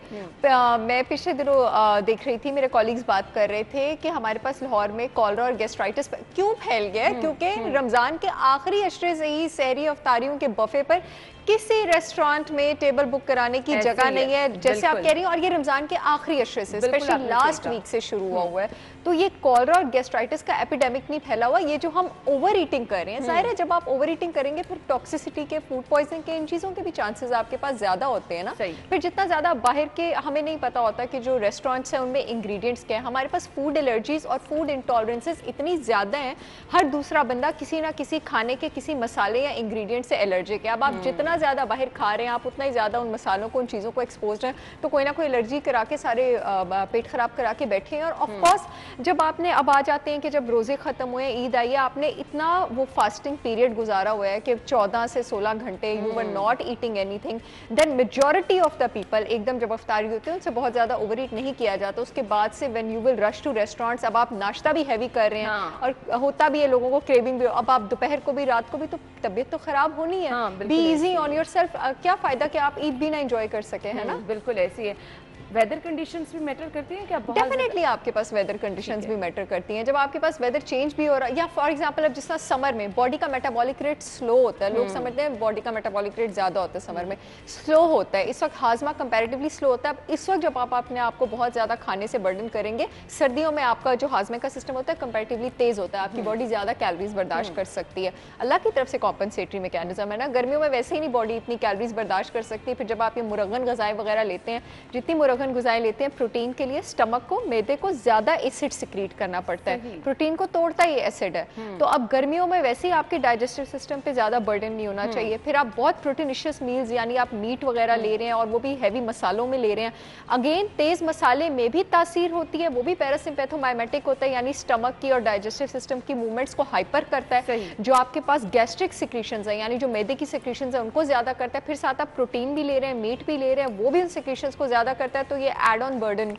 मैं पिछले दिनों देख रही थी, मेरे कॉलीग्स बात कर रहे थे कि हमारे पास लाहौर में कॉलरा और गैस्ट्राइटिस क्यों फैल गया है, क्योंकि रमजान के आखिरी अशरे से ही सहरी अफ्तारियों के बफे पर किसी रेस्टोरेंट में टेबल बुक कराने की जगह नहीं है, जैसे आप कह रही हैं। और ये रमजान के आखिरी अशरे से, स्पेशली लास्ट वीक से शुरू हुआ है। तो ये कॉलरा और गैस्ट्राइटिस का एपिडेमिक नहीं फैला हुआ, ये जो हम ओवर ईटिंग कर रहे हैं। जाहिर है जब आप ओवर ईटिंग करेंगे फिर टॉक्सिसिटी के, फूड पॉइजनिंग के, इन चीज़ों के भी चांसेस आपके पास ज़्यादा होते हैं ना। फिर जितना ज़्यादा बाहर के, हमें नहीं पता होता कि जो रेस्टोरेंट्स हैं उनमें इंग्रेडिएंट्स क्या है। हमारे पास फूड एलर्जीज और फूड इंटॉलरेंसेस इतनी ज़्यादा हैं, हर दूसरा बंदा किसी ना किसी खाने के किसी मसाले या इंग्रेडिएंट से एलर्जिक है। अब आप जितना ज़्यादा बाहर खा रहे हैं, आप उतना ही ज़्यादा उन मसालों को, उन चीज़ों को एक्सपोज हैं, तो कोई ना कोई एलर्जी करा के सारे पेट खराब करा के बैठे हैं। और ऑफकोर्स जब आपने, अब आ जाते हैं कि जब रोज़े ख़त्म हुए, ईद आई है, आपने इतना वो फास्टिंग पीरियड गुजारा हुआ है कि 14 से 16 घंटे you were not eating anything, then majority of the people एकदम जब अफ्तारी होते हैं उनसे बहुत ज़्यादा ओवर ईट नहीं किया जाता। उसके बाद से when you will rush to restaurants, अब आप नाश्ता भी हैवी कर रहे हैं और होता भी है लोगों को क्रेविंग भी, अब आप दोपहर को भी रात को भी, तो तबीयत तो ख़राब होनी है। Be easy on your self. क्या फ़ायदा कि आप ईद भी ना एंजॉय कर सके, है ना।
बिल्कुल ऐसी है। वेदर कंडीशंस भी मैटर करती हैं क्या?
डेफिनेटली आपके पास वेदर कंडीशंस भी मैटर करती हैं। जब आपके पास वेदर चेंज भी हो रहा है, या फॉर एग्जांपल अब जिस तरह समर में बॉडी का मेटाबॉलिक रेट स्लो होता है, लोग समझते हैं बॉडी का मेटाबॉलिक रेट ज़्यादा होता है, समर में स्लो होता है। इस वक्त हाजमा कंपैरेटिवली स्लो होता है। इस वक्त जब आप अपने आप को बहुत ज़्यादा खाने से बर्डन करेंगे, सर्दियों में आपका जो हाजमे का सिस्टम होता है कंपैरेटिवली तेज़ होता है, आपकी बॉडी ज़्यादा कैलोरीज बर्दाश्त कर सकती है। अल्लाह की तरफ से कॉम्पनसेटरी मैकेनिज्म है ना। गर्मियों में वैसे ही नहीं बॉडी इतनी कैलोरीज बर्दाश्त कर सकती है। फिर जब आप ये मुरगन ग़िज़ाएँ वगैरह लेते हैं, जितनी मुरगन ग़िज़ाएँ लेते हैं, प्रोटीन के लिए स्टमक को, मैदे को ज्यादा एसिड सिक्रीट करना पड़ता है। प्रोटीन को तोड़ता ही एसिड है। तो अब गर्मियों में वैसे ही आपके डाइजेस्टिव सिस्टम पे ज्यादा बर्डन नहीं होना चाहिए। फिर आप बहुत प्रोटीनिशियस मील्स, यानी आप मीट वगैरह ले रहे हैं और वो भी हैवी मसालों में ले रहे हैं। अगेन तेज मसाले में भी तासीर होती है, वो भी पैरासिम्पैथोमाइमेटिक होता है, यानी स्टमक की और डाइजेस्टिव सिस्टम की मूवमेंट्स को हाइपर करता है। जो आपके पास गैस्ट्रिक सिक्रीशंस है, यानी जो मैदे की सिक्रीशंस है, उनको ज्यादा करता है। फिर साथ आप प्रोटीन भी ले रहे हैं, मीट भी ले रहे हैं, वो भी उन सिक्रीशंस को ज्यादा करता है। तो ये एड ऑन बर्डन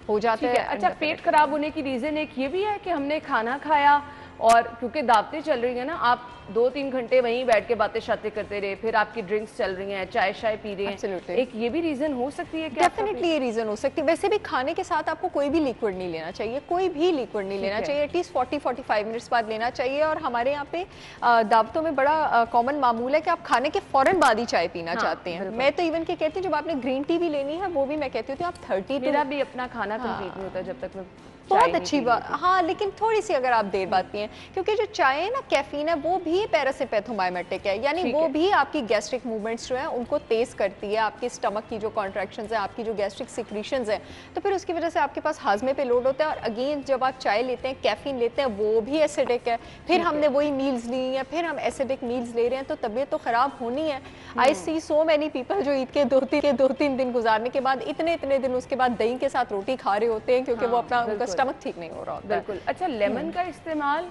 हो जाता है।
अच्छा, पेट खराब होने की रीजन एक ये भी है कि हमने खाना खाया और क्योंकि दावतें चल रही है ना, आप 2-3 घंटे वहीं बैठ के बातें शातें करते रहे, फिर आपकी ड्रिंक्स चल रही हैं, चाय शाय पी रहे हैं, एक ये भी रीजन हो सकती है।
डेफिनेटली ये रीजन हो सकती है। वैसे भी खाने के साथ आपको कोई भी लिक्विड नहीं लेना चाहिए, कोई भी लिक्विड नहीं लेना चाहिए। एटलीस्ट 40-45 मिनट्स बाद लेना चाहिए। और हमारे यहाँ पे दावतों में बड़ा कॉमन मामूल है कि आप खाने के फौरन बाद ही चाय पीना चाहते हैं। मैं तो इवन के कहती हूँ, जब आपने ग्रीन टी भी लेनी है, वो भी मैं कहती हूँ आप 30
मेरा भी अपना खाना कंप्लीट नहीं होता जब तक मैं
बहुत अच्छी बात। हाँ, लेकिन थोड़ी सी अगर आप देर बाद पिए, क्योंकि जो चाय है ना, कैफीन है, वो भी पैरासिम्पैथोमाइमेटिक है, यानी वो भी आपकी गैस्ट्रिक मूवमेंट्स जो है उनको तेज करती है, आपके स्टमक की जो कॉन्ट्रैक्शंस है, आपकी जो गैस्ट्रिक सिक्रीशंस है, तो फिर उसकी वजह से आपके पास हाजमे पे लोड होता है। और अगेन जब आप चाय लेते हैं, कैफीन लेते हैं, वो भी एसिडिक है। फिर हमने वही मील्स ली हैं, फिर हम एसिडिक मील्स ले रहे हैं, तो तबीयत तो खराब होनी है। आई सी सो मैनी पीपल जो ईद के 2-3 दिन गुजारने के बाद इतने दिन उसके बाद दही के साथ रोटी खा रहे होते हैं, क्योंकि वो अपना उनका स्टमक ठीक नहीं हो रहा होता है।
बिल्कुल। अच्छा, लेमन का इस्तेमाल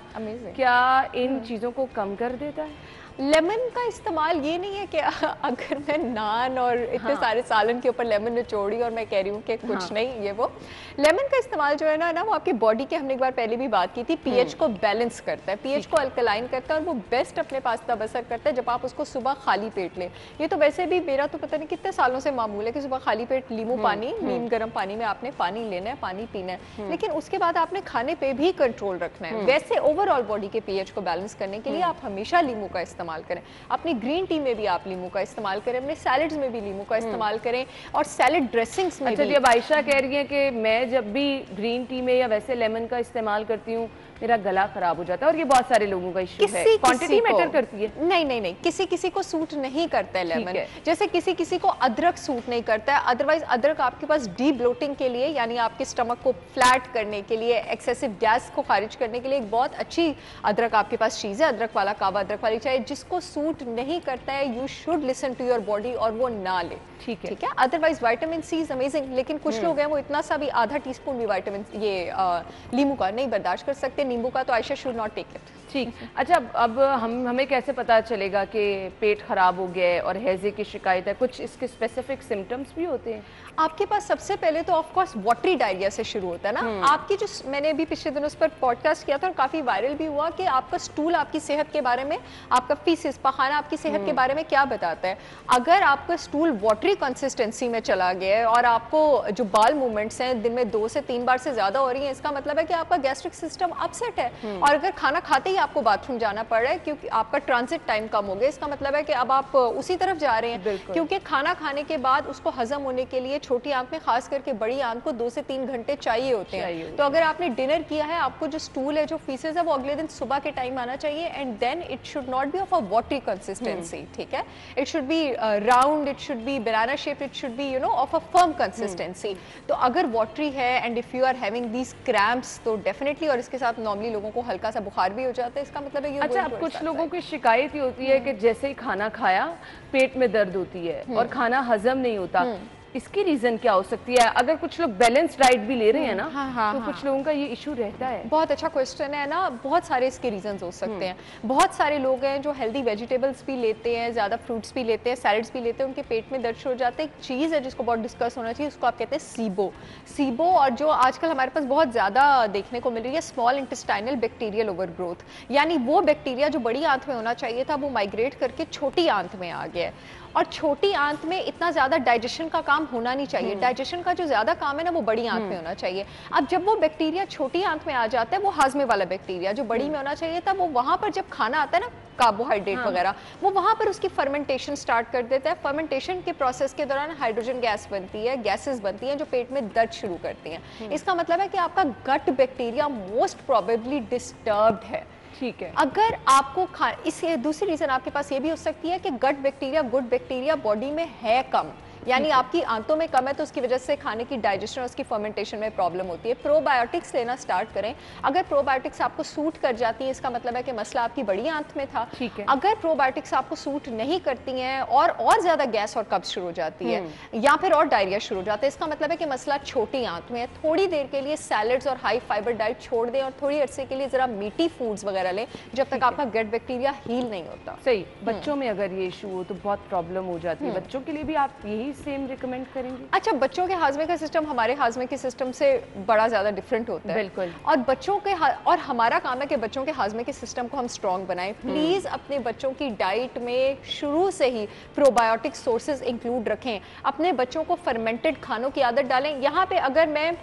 क्या इन चीजों को कम कर देता है?
लेमन का इस्तेमाल ये नहीं है कि अगर मैं नान और इतने सारे सालन के ऊपर लेमन निचोड़ी और मैं कह रही हूँ कि कुछ नहीं, ये वो लेमन का इस्तेमाल जो है ना वो आपकी बॉडी के, हमने एक बार पहले भी बात की थी, पीएच को बैलेंस करता है, पीएच को अल्कलाइन करता है, और वो बेस्ट अपने पास तब असर करता है जब आप उसको सुबह खाली पेट लें। ये तो वैसे भी मेरा तो पता नहीं कितने सालों से मामूल है कि सुबह खाली पेट नींबू पानी, नीम गर्म पानी में आपने पानी लेना है, पानी पीना है, लेकिन उसके बाद आपने खाने पे भी कंट्रोल रखना है। वैसे ओवरऑल बॉडी के पीएच को बैलेंस करने के लिए आप हमेशा नींबू का इस्तेमाल करें। अपनी ग्रीन टी में भी आप नींबू का इस्तेमाल करें, अपने सैलड्स में भी नींबू का इस्तेमाल करें, और सैलड ड्रेसिंग्स में भी।
अब आयशा कह रही है कि मैं जब भी ग्रीन टी में या वैसे लेमन का इस्तेमाल करती हूँ, मेरा गला खराब हो जाता है, और ये बहुत सारे लोगों का इशू है। क्वांटिटी मैटर करती है?
नहीं नहीं नहीं, किसी किसी को सूट नहीं करता है लेमन, जैसे किसी किसी को अदरक सूट नहीं करता है। अदरवाइज अदरक आपके पास डी ब्लोटिंग के लिए, यानी आपके स्टमक को फ्लैट करने के लिए, एक्सेसिव गैस को खारिज करने के लिए एक बहुत अच्छी अदरक आपके पास चीज़ है, अदरक वाला कावा, अदरक वाली चाय। जिसको सूट नहीं करता है, you should listen to your body और वो ना ले, ठीक है। Otherwise vitamin C is amazing, लेकिन कुछ लोग हैं वो इतना सा भी आधा टीस्पून भी विटामिन ये नींबू का नहीं बर्दाश्त कर सकते, नींबू का, तो Ayesha should not take it.
ठीक। अच्छा, अब हमें कैसे पता चलेगा कि पेट खराब हो गया है और हैजे की शिकायत है? कुछ इसके स्पेसिफिक सिम्टम्स भी होते हैं?
आपके पास सबसे पहले तो ऑफ कोर्स वाटरी डायरिया से शुरू होता है ना। आपकी जो, मैंने अभी पिछले दिनों उस पर पॉडकास्ट किया था और काफी वायरल भी हुआ कि आपका स्टूल आपकी सेहत के बारे में, आपका फीसिस पखाना आपकी सेहत के बारे में क्या बताता है। अगर आपका स्टूल वाटरी कंसिस्टेंसी में चला गया है और आपको जो बाल मूवमेंट्स हैं दिन में 2 से 3 बार से ज्यादा हो रही हैं, इसका मतलब है कि आपका गैस्ट्रिक सिस्टम अपसेट है। और अगर खाना खाते ही आपको बाथरूम जाना पड़ रहा है क्योंकि आपका ट्रांजिट टाइम कम हो गया, इसका मतलब है कि अब आप उसी तरफ जा रहे हैं, क्योंकि खाना खाने के बाद उसको हजम होने के लिए छोटी आंत में, खास करके बड़ी आंत को 2 से 3 घंटे चाहिए होते हैं। तो अगर आपने डिनर किया है, आपको जो स्टूल है, जो फीसेस है, वो अगले दिन सुबह के टाइम आना चाहिए, and then it should not be of a watery consistency, ठीक है। It should be round, it should be banana shape, it should be of a firm consistency. तो अगर वाटरी है and if you are having these cramps, तो डेफिनेटली, और इसके साथ नॉर्मली लोगों को हल्का सा बुखार भी हो जाता है, इसका मतलब है।
अच्छा, अब कुछ लोगों की शिकायत ये होती है कि जैसे ही खाना खाया पेट में दर्द होती है और खाना हजम नहीं होता। इसकी रीजन क्या हो सकती है? अगर कुछ लोग बैलेंस डाइट भी ले रहे हैं ना, तो कुछ लोगों का ये इशू रहता है।
बहुत अच्छा क्वेश्चन है ना। बहुत सारे इसके रीजंस हो सकते हैं। बहुत सारे लोग हैं जो हेल्दी वेजिटेबल्स भी लेते हैं, ज्यादा फ्रूट्स भी लेते हैं, सैलड्स भी लेते हैं, उनके पेट में दर्द हो जाता है। एक चीज है जिसको बहुत डिस्कस होना चाहिए, उसको आप कहते हैं सीबो, और जो आजकल हमारे पास बहुत ज्यादा देखने को मिल रही है, स्मॉल इंटेस्टाइनल बैक्टीरियल ओवरग्रोथ, यानी वो बैक्टीरिया जो बड़ी आंत में होना चाहिए था, वो माइग्रेट करके छोटी आंत में आ गया है। और छोटी आंत में इतना ज्यादा डाइजेशन का काम होना नहीं चाहिए। डाइजेशन का जो ज्यादा काम है ना, वो बड़ी आंत में होना चाहिए। अब जब वो बैक्टीरिया छोटी आंत में आ जाता है, वो हाजमे वाला बैक्टीरिया जो बड़ी में होना चाहिए था, वो वहां पर जब खाना आता है ना, कार्बोहाइड्रेट वगैरह, वो वहां पर उसकी फर्मेंटेशन स्टार्ट कर देता है। फर्मेंटेशन के प्रोसेस के दौरान हाइड्रोजन गैस बनती है, गैसेस बनती हैं जो पेट में दर्द शुरू करती हैं। इसका मतलब है कि आपका gut bacteria most probably disturbed है, ठीक है। अगर आपको इससे दूसरी रीजन आपके पास ये भी हो सकती है कि gut bacteria, good bacteria body में है कम, यानी आपकी आंतों में कम है, तो उसकी वजह से खाने की डाइजेशन और उसकी फर्मेंटेशन में प्रॉब्लम होती है। प्रोबायोटिक्स लेना स्टार्ट करें। अगर प्रोबायोटिक्स आपको सूट कर जाती है, इसका मतलब है कि मसला आपकी बड़ी आंत में था, ठीक है। अगर प्रोबायोटिक्स आपको सूट नहीं करती हैं और ज्यादा गैस और कब्ज शुरू हो जाती है, या फिर और डायरिया शुरू हो जाता है, इसका मतलब है कि मसला छोटी आंत में है। थोड़ी देर के लिए सैलड्स और हाई फाइबर डाइट छोड़ दें और थोड़ी अरसे के लिए जरा मीठी फूड्स वगैरह लें, जब तक आपका गट बैक्टीरिया हील नहीं होता।
सही। बच्चों में अगर ये इशू हो तो बहुत प्रॉब्लम हो जाती है। बच्चों के लिए भी आप यही सेम रिकमेंड करेंगे?
अच्छा, बच्चों के हाजमे का सिस्टम हमारे हाजमे के सिस्टम से बड़ा ज्यादा डिफरेंट होता है।
बिल्कुल।
और बच्चों के और हमारा काम है कि बच्चों के हाजमे के सिस्टम को हम स्ट्रॉन्ग बनाएं। प्लीज अपने बच्चों की डाइट में शुरू से ही प्रोबायोटिक सोर्सेज इंक्लूड रखें। अपने बच्चों को फर्मेंटेड खानों की आदत डालें। यहाँ पे अगर मैं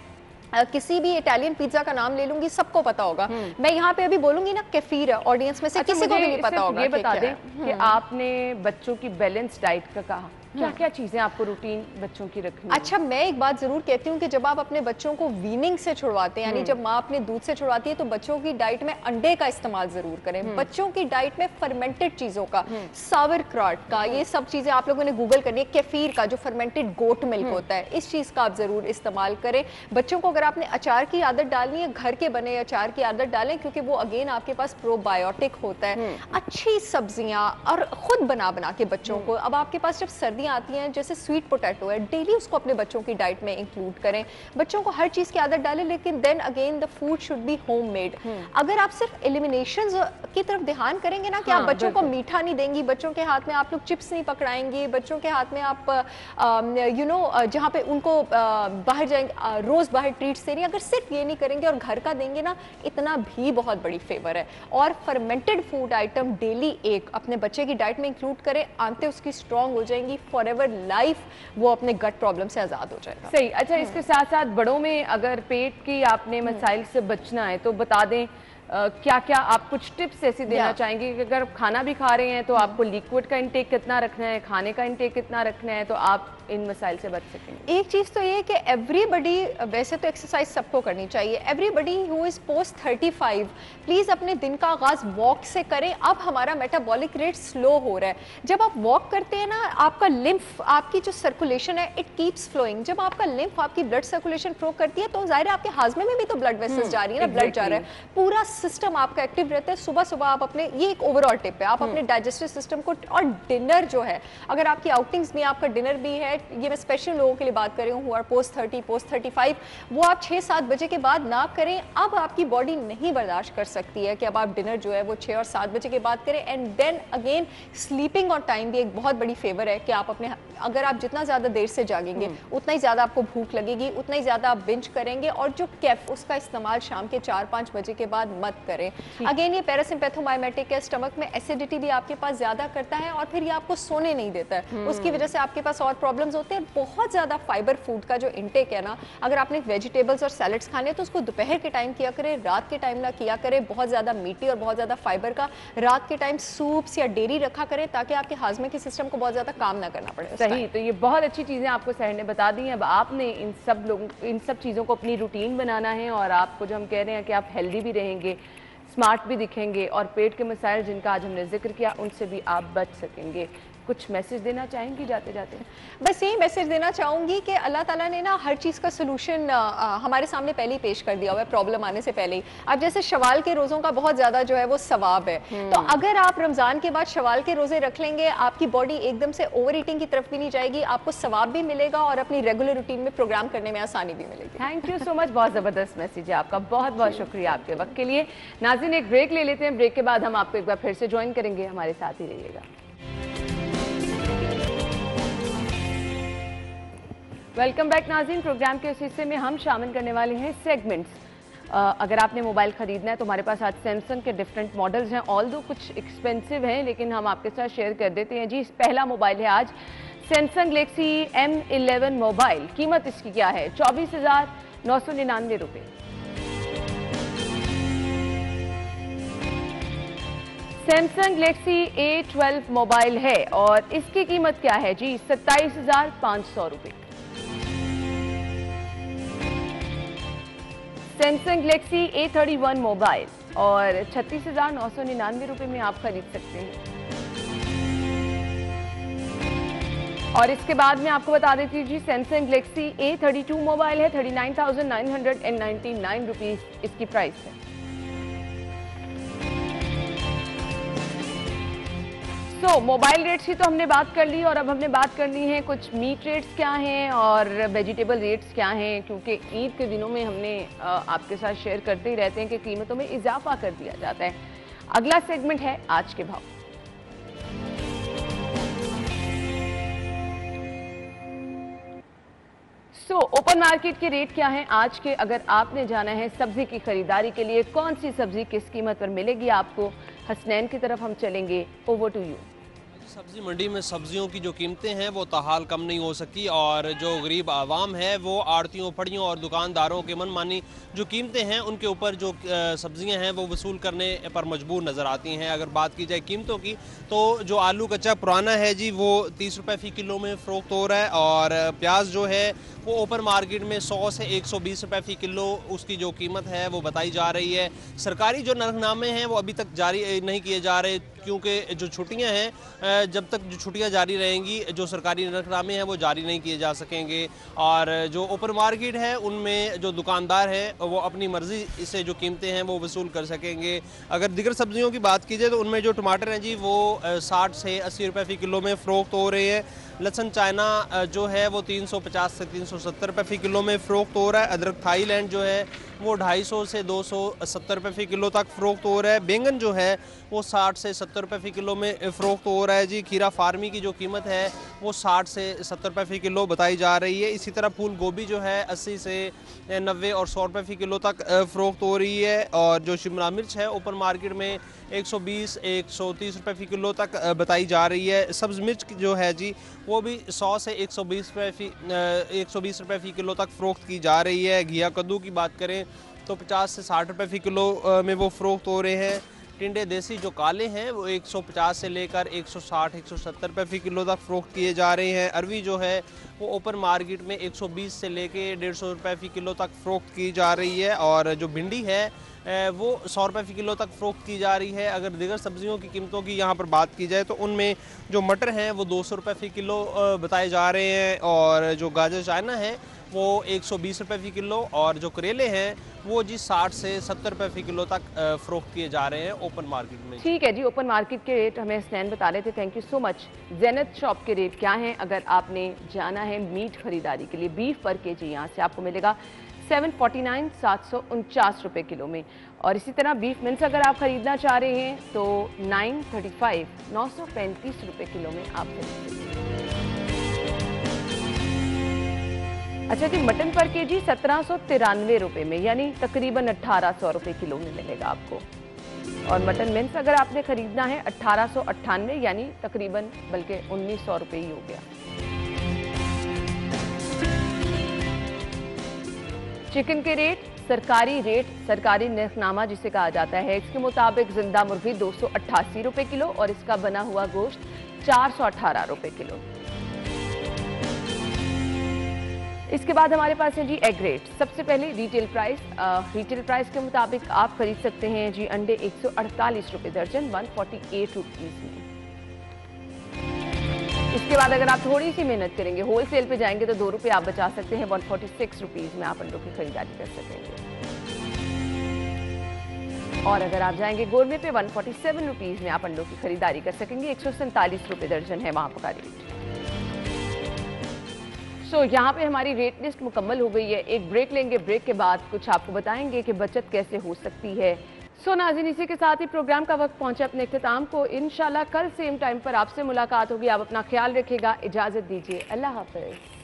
किसी भी इटालियन पिज्जा का नाम ले लूंगी, सबको पता होगा। मैं यहाँ पे अभी बोलूंगी ना केफीर, ऑडियंस में से किसी को भी नहीं पता होगा।
ये बता दें कि आपने बच्चों की बैलेंस डाइट का कहा, क्या क्या चीजें आपको रूटीन बच्चों की रखनी है?
अच्छा, मैं एक बात जरूर कहती हूँ कि जब आप अपने बच्चों को वीनिंग से छुड़वाते हैं, यानी जब माँ अपने दूध से छुड़वाती है, तो बच्चों की डाइट में अंडे का इस्तेमाल जरूर करें। बच्चों की डाइट में फर्मेंटेड चीजों का, सावरक्रॉट का, ये सब चीजें आप लोगों ने गूगल करनी है। केफीर का जो फर्मेंटेड गोट मिल्क होता है, इस चीज का आप जरूर इस्तेमाल करें। बच्चों को अगर आपने अचार की आदत डालनी है, घर के बने अचार की आदत डालें, क्योंकि वो अगेन आपके पास प्रोबायोटिक होता है। अच्छी सब्जियां और खुद बना के बच्चों को, अब आपके पास जब सर्दियां आती हैं, जैसे स्वीट पोटैटो है, डेली उसको अपने बच्चों की डाइट में इंक्लूड करें। बच्चों को हर चीज की आदत डालें, लेकिन then again the food should be homemade. अगर आप सिर्फ एलिमिनेशन की तरफ ध्यान करेंगे ना, कि आप बच्चों को मीठा नहीं देंगी, बच्चों के हाथ में आप लोग चिप्स नहीं पकड़ाएंगे, बच्चों के हाथ में आप जहाँ पे उनको बाहर जाएंगे रोज बाहर ट्रीट्स दे रही है, अगर सिर्फ ये नहीं करेंगे और घर का देंगे ना, इतना भी बहुत बड़ी फेवर है। और फर्मेंटेड फूड आइटम डेली एक अपने बच्चे की डाइट में इंक्लूड करें, आंतें उसकी स्ट्रॉन्ग हो जाएंगी, फॉर एवर लाइफ वो अपने गट प्रॉब्लम से आजाद हो जाएगा।
सही। अच्छा, इसके साथ साथ बड़ों में अगर पेट की आपने मसाइल से बचना है तो बता दें क्या क्या आप कुछ टिप्स ऐसी देना चाहेंगे कि अगर खाना भी खा रहे हैं तो आपको लिक्विड का इंटेक कितना रखना है, खाने का इंटेक कितना रखना है, तो आप इन मसाइल से बच सकेंगे?
एक चीज़ तो ये कि एवरीबडी, वैसे तो एक्सरसाइज सबको करनी चाहिए, everybody who is post 35 please अपने दिन का आगाज़ वॉक से करें। अब हमारा मेटाबॉलिक रेट स्लो हो रहा है। जब आप वॉक करते हैं ना, आपका लिम्फ, आपकी जो सर्कुलेशन है, इट कीप्स फ्लोइंग। जब आपका लिम्फ, आपकी ब्लड सर्कुलेशन फ्लो करती है तो जाहिर है आपके हाजमे में भी तो ब्लड वेसल्स जा रही है ना, ब्लड जा रहा है, पूरा सिस्टम आपका एक्टिव रहता है। सुबह सुबह आप अपने, ये एक ओवरऑल टिप है, आप अपने डाइजेस्टिव सिस्टम को, और डिनर जो है, अगर आपकी आउटिंग्स भी, आपका डिनर भी है, ये मैं स्पेशल लोगों के लिए बात कर रही हूँ, पोस्ट 30, पोस्ट 35, वो आप 6-7 बजे के बाद ना करें। अब आपकी बॉडी नहीं बर्दाश्त कर सकती है कि अब आप डिनर जो है वो 6 और 7 बजे के बाद करें। एंड देन अगेन स्लीपिंग और टाइम भी एक बहुत बड़ी फेवर है कि आप अपने, अगर आप जितना ज़्यादा देर से जागेंगे उतना ही ज़्यादा आपको भूख लगेगी, उतना ही ज़्यादा आप बिंज करेंगे, और जो कैफ, उसका इस्तेमाल शाम के 4-5 बजे के बाद मत करें। अगेन ये पैरासिम्पैथोमाइमेटिक है, स्टमक में एसिडिटी भी आपके पास ज़्यादा करता है और फिर ये आपको सोने नहीं देता है, उसकी वजह से आपके पास और प्रॉब्लम्स होते हैं। बहुत ज़्यादा फाइबर फूड का जो इंटेक है ना, अगर आपने वेजिटेबल्स और सैलड्स खाने तो उसको दोपहर के टाइम किया करें, रात के टाइम ना किया करें। बहुत ज़्यादा मीठी और बहुत ज़्यादा फाइबर का रात के टाइम सूप्स या डेयरी रखा करें ताकि आपके हाजमे के सिस्टम को बहुत ज़्यादा काम ना करना पड़े।
सही, तो ये बहुत अच्छी चीज़ें आपको सहर ने बता दी हैं। अब आपने इन सब चीज़ों को अपनी रूटीन बनाना है, और आपको जो हम कह रहे हैं कि आप हेल्दी भी रहेंगे, स्मार्ट भी दिखेंगे, और पेट के मसाइल जिनका आज हमने जिक्र किया उनसे भी आप बच सकेंगे। कुछ मैसेज देना चाहेंगी जाते जाते?
बस यही मैसेज देना चाहूँगी कि अल्लाह ताला ने ना हर चीज़ का सलूशन हमारे सामने पहले ही पेश कर दिया हुआ है, प्रॉब्लम आने से पहले ही। अब जैसे शवाल के रोज़ों का बहुत ज़्यादा जो है वो सवाब है, तो अगर आप रमज़ान के बाद शवाल के रोज़े रख लेंगे, आपकी बॉडी एकदम से ओवर ईटिंग की तरफ भी नहीं जाएगी, आपको सवाब भी मिलेगा और अपनी रेगुलर रूटीन में प्रोग्राम करने में आसानी भी मिलेगी।
थैंक यू सो मच, बहुत ज़बरदस्त मैसेज है आपका, बहुत बहुत शुक्रिया आपके वक्त के लिए। नाज़रीन, एक ब्रेक ले लेते हैं, ब्रेक के बाद हम आपको एक बार फिर से ज्वाइन करेंगे, हमारे साथ ही रहिएगा। वेलकम बैक नाज़रीन। प्रोग्राम के इस हिस्से में हम शामिल करने वाले हैं सेगमेंट्स। अगर आपने मोबाइल ख़रीदना है तो हमारे पास आज सैमसंग के डिफरेंट मॉडल्स हैं, ऑल्दो कुछ एक्सपेंसिव हैं लेकिन हम आपके साथ शेयर कर देते हैं जी। पहला मोबाइल है आज सैमसंग गैलेक्सी M11 मोबाइल। कीमत इसकी क्या है? 24,999 रुपये। सैमसंग गैलेक्सी A12 मोबाइल है और इसकी कीमत क्या है जी? 27,500 रुपये। सैमसंग गैलेक्सी A31 मोबाइल और 36,999 रुपये में आप खरीद सकते हैं। और इसके बाद में आपको बता देती हूँ जी, सैमसंग गैलेक्सी A32 मोबाइल है, 39,999 रुपीज़ इसकी प्राइस है। तो मोबाइल रेट्स की तो हमने बात कर ली और अब हमने बात करनी है कुछ मीट रेट्स क्या हैं और वेजिटेबल रेट्स क्या हैं, क्योंकि ईद के दिनों में हमने आपके साथ शेयर करते ही रहते हैं कि कीमतों में इजाफा कर दिया जाता है। अगला सेगमेंट है आज के भाव। ओपन मार्केट के रेट क्या हैं आज के? अगर आपने जाना है सब्जी की खरीदारी के लिए, कौन सी सब्जी किस कीमत पर मिलेगी आपको, हसनैन की तरफ हम चलेंगे। Over to you.
सब्जी मंडी में सब्जियों की जो कीमतें हैं वो ताहाल कम नहीं हो सकती और जो गरीब आवाम है वो आड़तियों, फड़ियों और दुकानदारों के मनमानी जो कीमतें हैं उनके ऊपर जो सब्जियां हैं वो वसूल करने पर मजबूर नज़र आती हैं। अगर बात की जाए कीमतों की तो जो आलू कच्चा पुराना है जी वो 30 रुपये फ़ी किलो में फ़रोख्त हो रहा है और प्याज जो है वो ओपन मार्केट में 100 से 120 रुपये फ़ी किलो उसकी जो कीमत है वो बताई जा रही है। सरकारी जो नरखनामे हैं वो अभी तक जारी नहीं किए जा रहे क्योंकि जो छुट्टियां हैं, जब तक जो छुट्टियां जारी रहेंगी जो सरकारी नरखनामे हैं वो जारी नहीं किए जा सकेंगे। और जो ओपन मार्केट है उनमें जो दुकानदार हैं वो अपनी मर्ज़ी से जो कीमतें हैं वो वसूल कर सकेंगे। अगर दीगर सब्जियों की बात की जाए तो उनमें जो टमाटर हैं जी वो 60 से 80 रुपये फ़ी किलो में फ़रोख्त हो रहे हैं। लहसुन चाइना जो है वो 350 से 370 रुपये फ़ी किलो में फ़रोख्त हो रहा है। अदरक थाईलैंड जो है वो 250 से 270 रुपये फ़ी किलो तक फ़रोख्त हो रहा है। बैंगन जो है वो 60 से 70 रुपये फ़ी किलो में फ़रोख्त हो रहा है जी। खीरा फार्मी की जो कीमत है वो 60 से 70 रुपये फ़ी किलो बताई जा रही है। इसी तरह फूल गोभी जो है 80 से 90 और 100 रुपये फ़ी किलो तक फ़रोख्त हो रही है। और जो शिमला मिर्च है ओपन मार्केट में 120-130 रुपये फ़ी किलो तक बताई जा रही है। सब्ज़ मिर्च जो है जी वो भी 100 से 120 रुपये फ़ी किलो तक फ़रोख्त की जा रही है। घिया कद्दू की बात करें तो 50 से 60 रुपए फ़ी किलो में वो फ़रोख्त हो रहे हैं। टिंडे देसी जो काले हैं वो 150 से लेकर 160 170 रुपए फ़ी किलो तक फ़रोख्त किए जा रहे हैं। अरवी जो है वो ओपन मार्केट में 120 से लेके 150 रुपए फ़ी किलो तक फ़रोख्त की जा रही है। और जो भिंडी है वो 100 रुपए फ़ी किलो तक फ़रोख्त की जा रही है। अगर दीगर सब्जियों की कीमतों की यहाँ पर बात की जाए तो उनमें जो मटर हैं वो 200 रुपए फ़ी किलो बताए जा रहे हैं, और जो गाजर चाइना है वो 120 रुपए फ़ी किलो, और जो करेले हैं वो जी 60 से 70 रुपए फ़ी किलो तक फ़रोख्त किए जा रहे हैं ओपन मार्केट में।
ठीक है जी, ओपन मार्केट के रेट हमें स्टैंड बता रहे थे, thank you so much. Zeenat shop के रेट क्या हैं अगर आपने जाना है मीट खरीदारी के लिए? बीफ पर केजी यहाँ से आपको मिलेगा 749 749 रुपए किलो में, और इसी तरह बीफ मिन्स अगर आप खरीदना चाह रहे हैं तो 935 935 रुपए किलो में आप खरीद सकते हैं। अच्छा जी, मटन पर केजी 1793 रुपए में, यानी तकरीबन 1800 रुपए किलो में मिलेगा आपको। और मटन मिन्स अगर आपने खरीदना है 1898, यानी तकरीबन बल्कि 1900 रुपए ही हो गया। चिकन के रेट, सरकारी नरखनामा जिसे कहा जाता है, इसके मुताबिक जिंदा मुर्गी 288 रुपए किलो और इसका बना हुआ गोश्त 418 रुपए किलो। इसके बाद हमारे पास है जी एग रेट। सबसे पहले रिटेल प्राइस के मुताबिक आप खरीद सकते हैं जी अंडे 148 रुपए दर्जन 148 रुपीज में। इसके बाद अगर आप थोड़ी सी मेहनत करेंगे, होलसेल पे जाएंगे तो 2 रुपए आप बचा सकते हैं, 146 रुपीज में आप अंडों की खरीदारी कर सकेंगे। और अगर आप जाएंगे गोरमे पे 147 रुपीज में आप अंडों की खरीदारी कर सकेंगे, 147 रुपए दर्जन है वहां का रेट। सो यहाँ पे हमारी रेट लिस्ट मुकम्मल हो गई है। एक ब्रेक लेंगे, ब्रेक के बाद कुछ आपको बताएंगे कि बचत कैसे हो सकती है। सो नाज़रीन, इसी के साथ ही प्रोग्राम का वक्त पहुंचा अपने इख्तिताम को। इंशाल्लाह कल सेम टाइम पर आपसे मुलाकात होगी। आप अपना ख्याल रखिएगा, इजाज़त दीजिए, अल्लाह हाफ़िज़।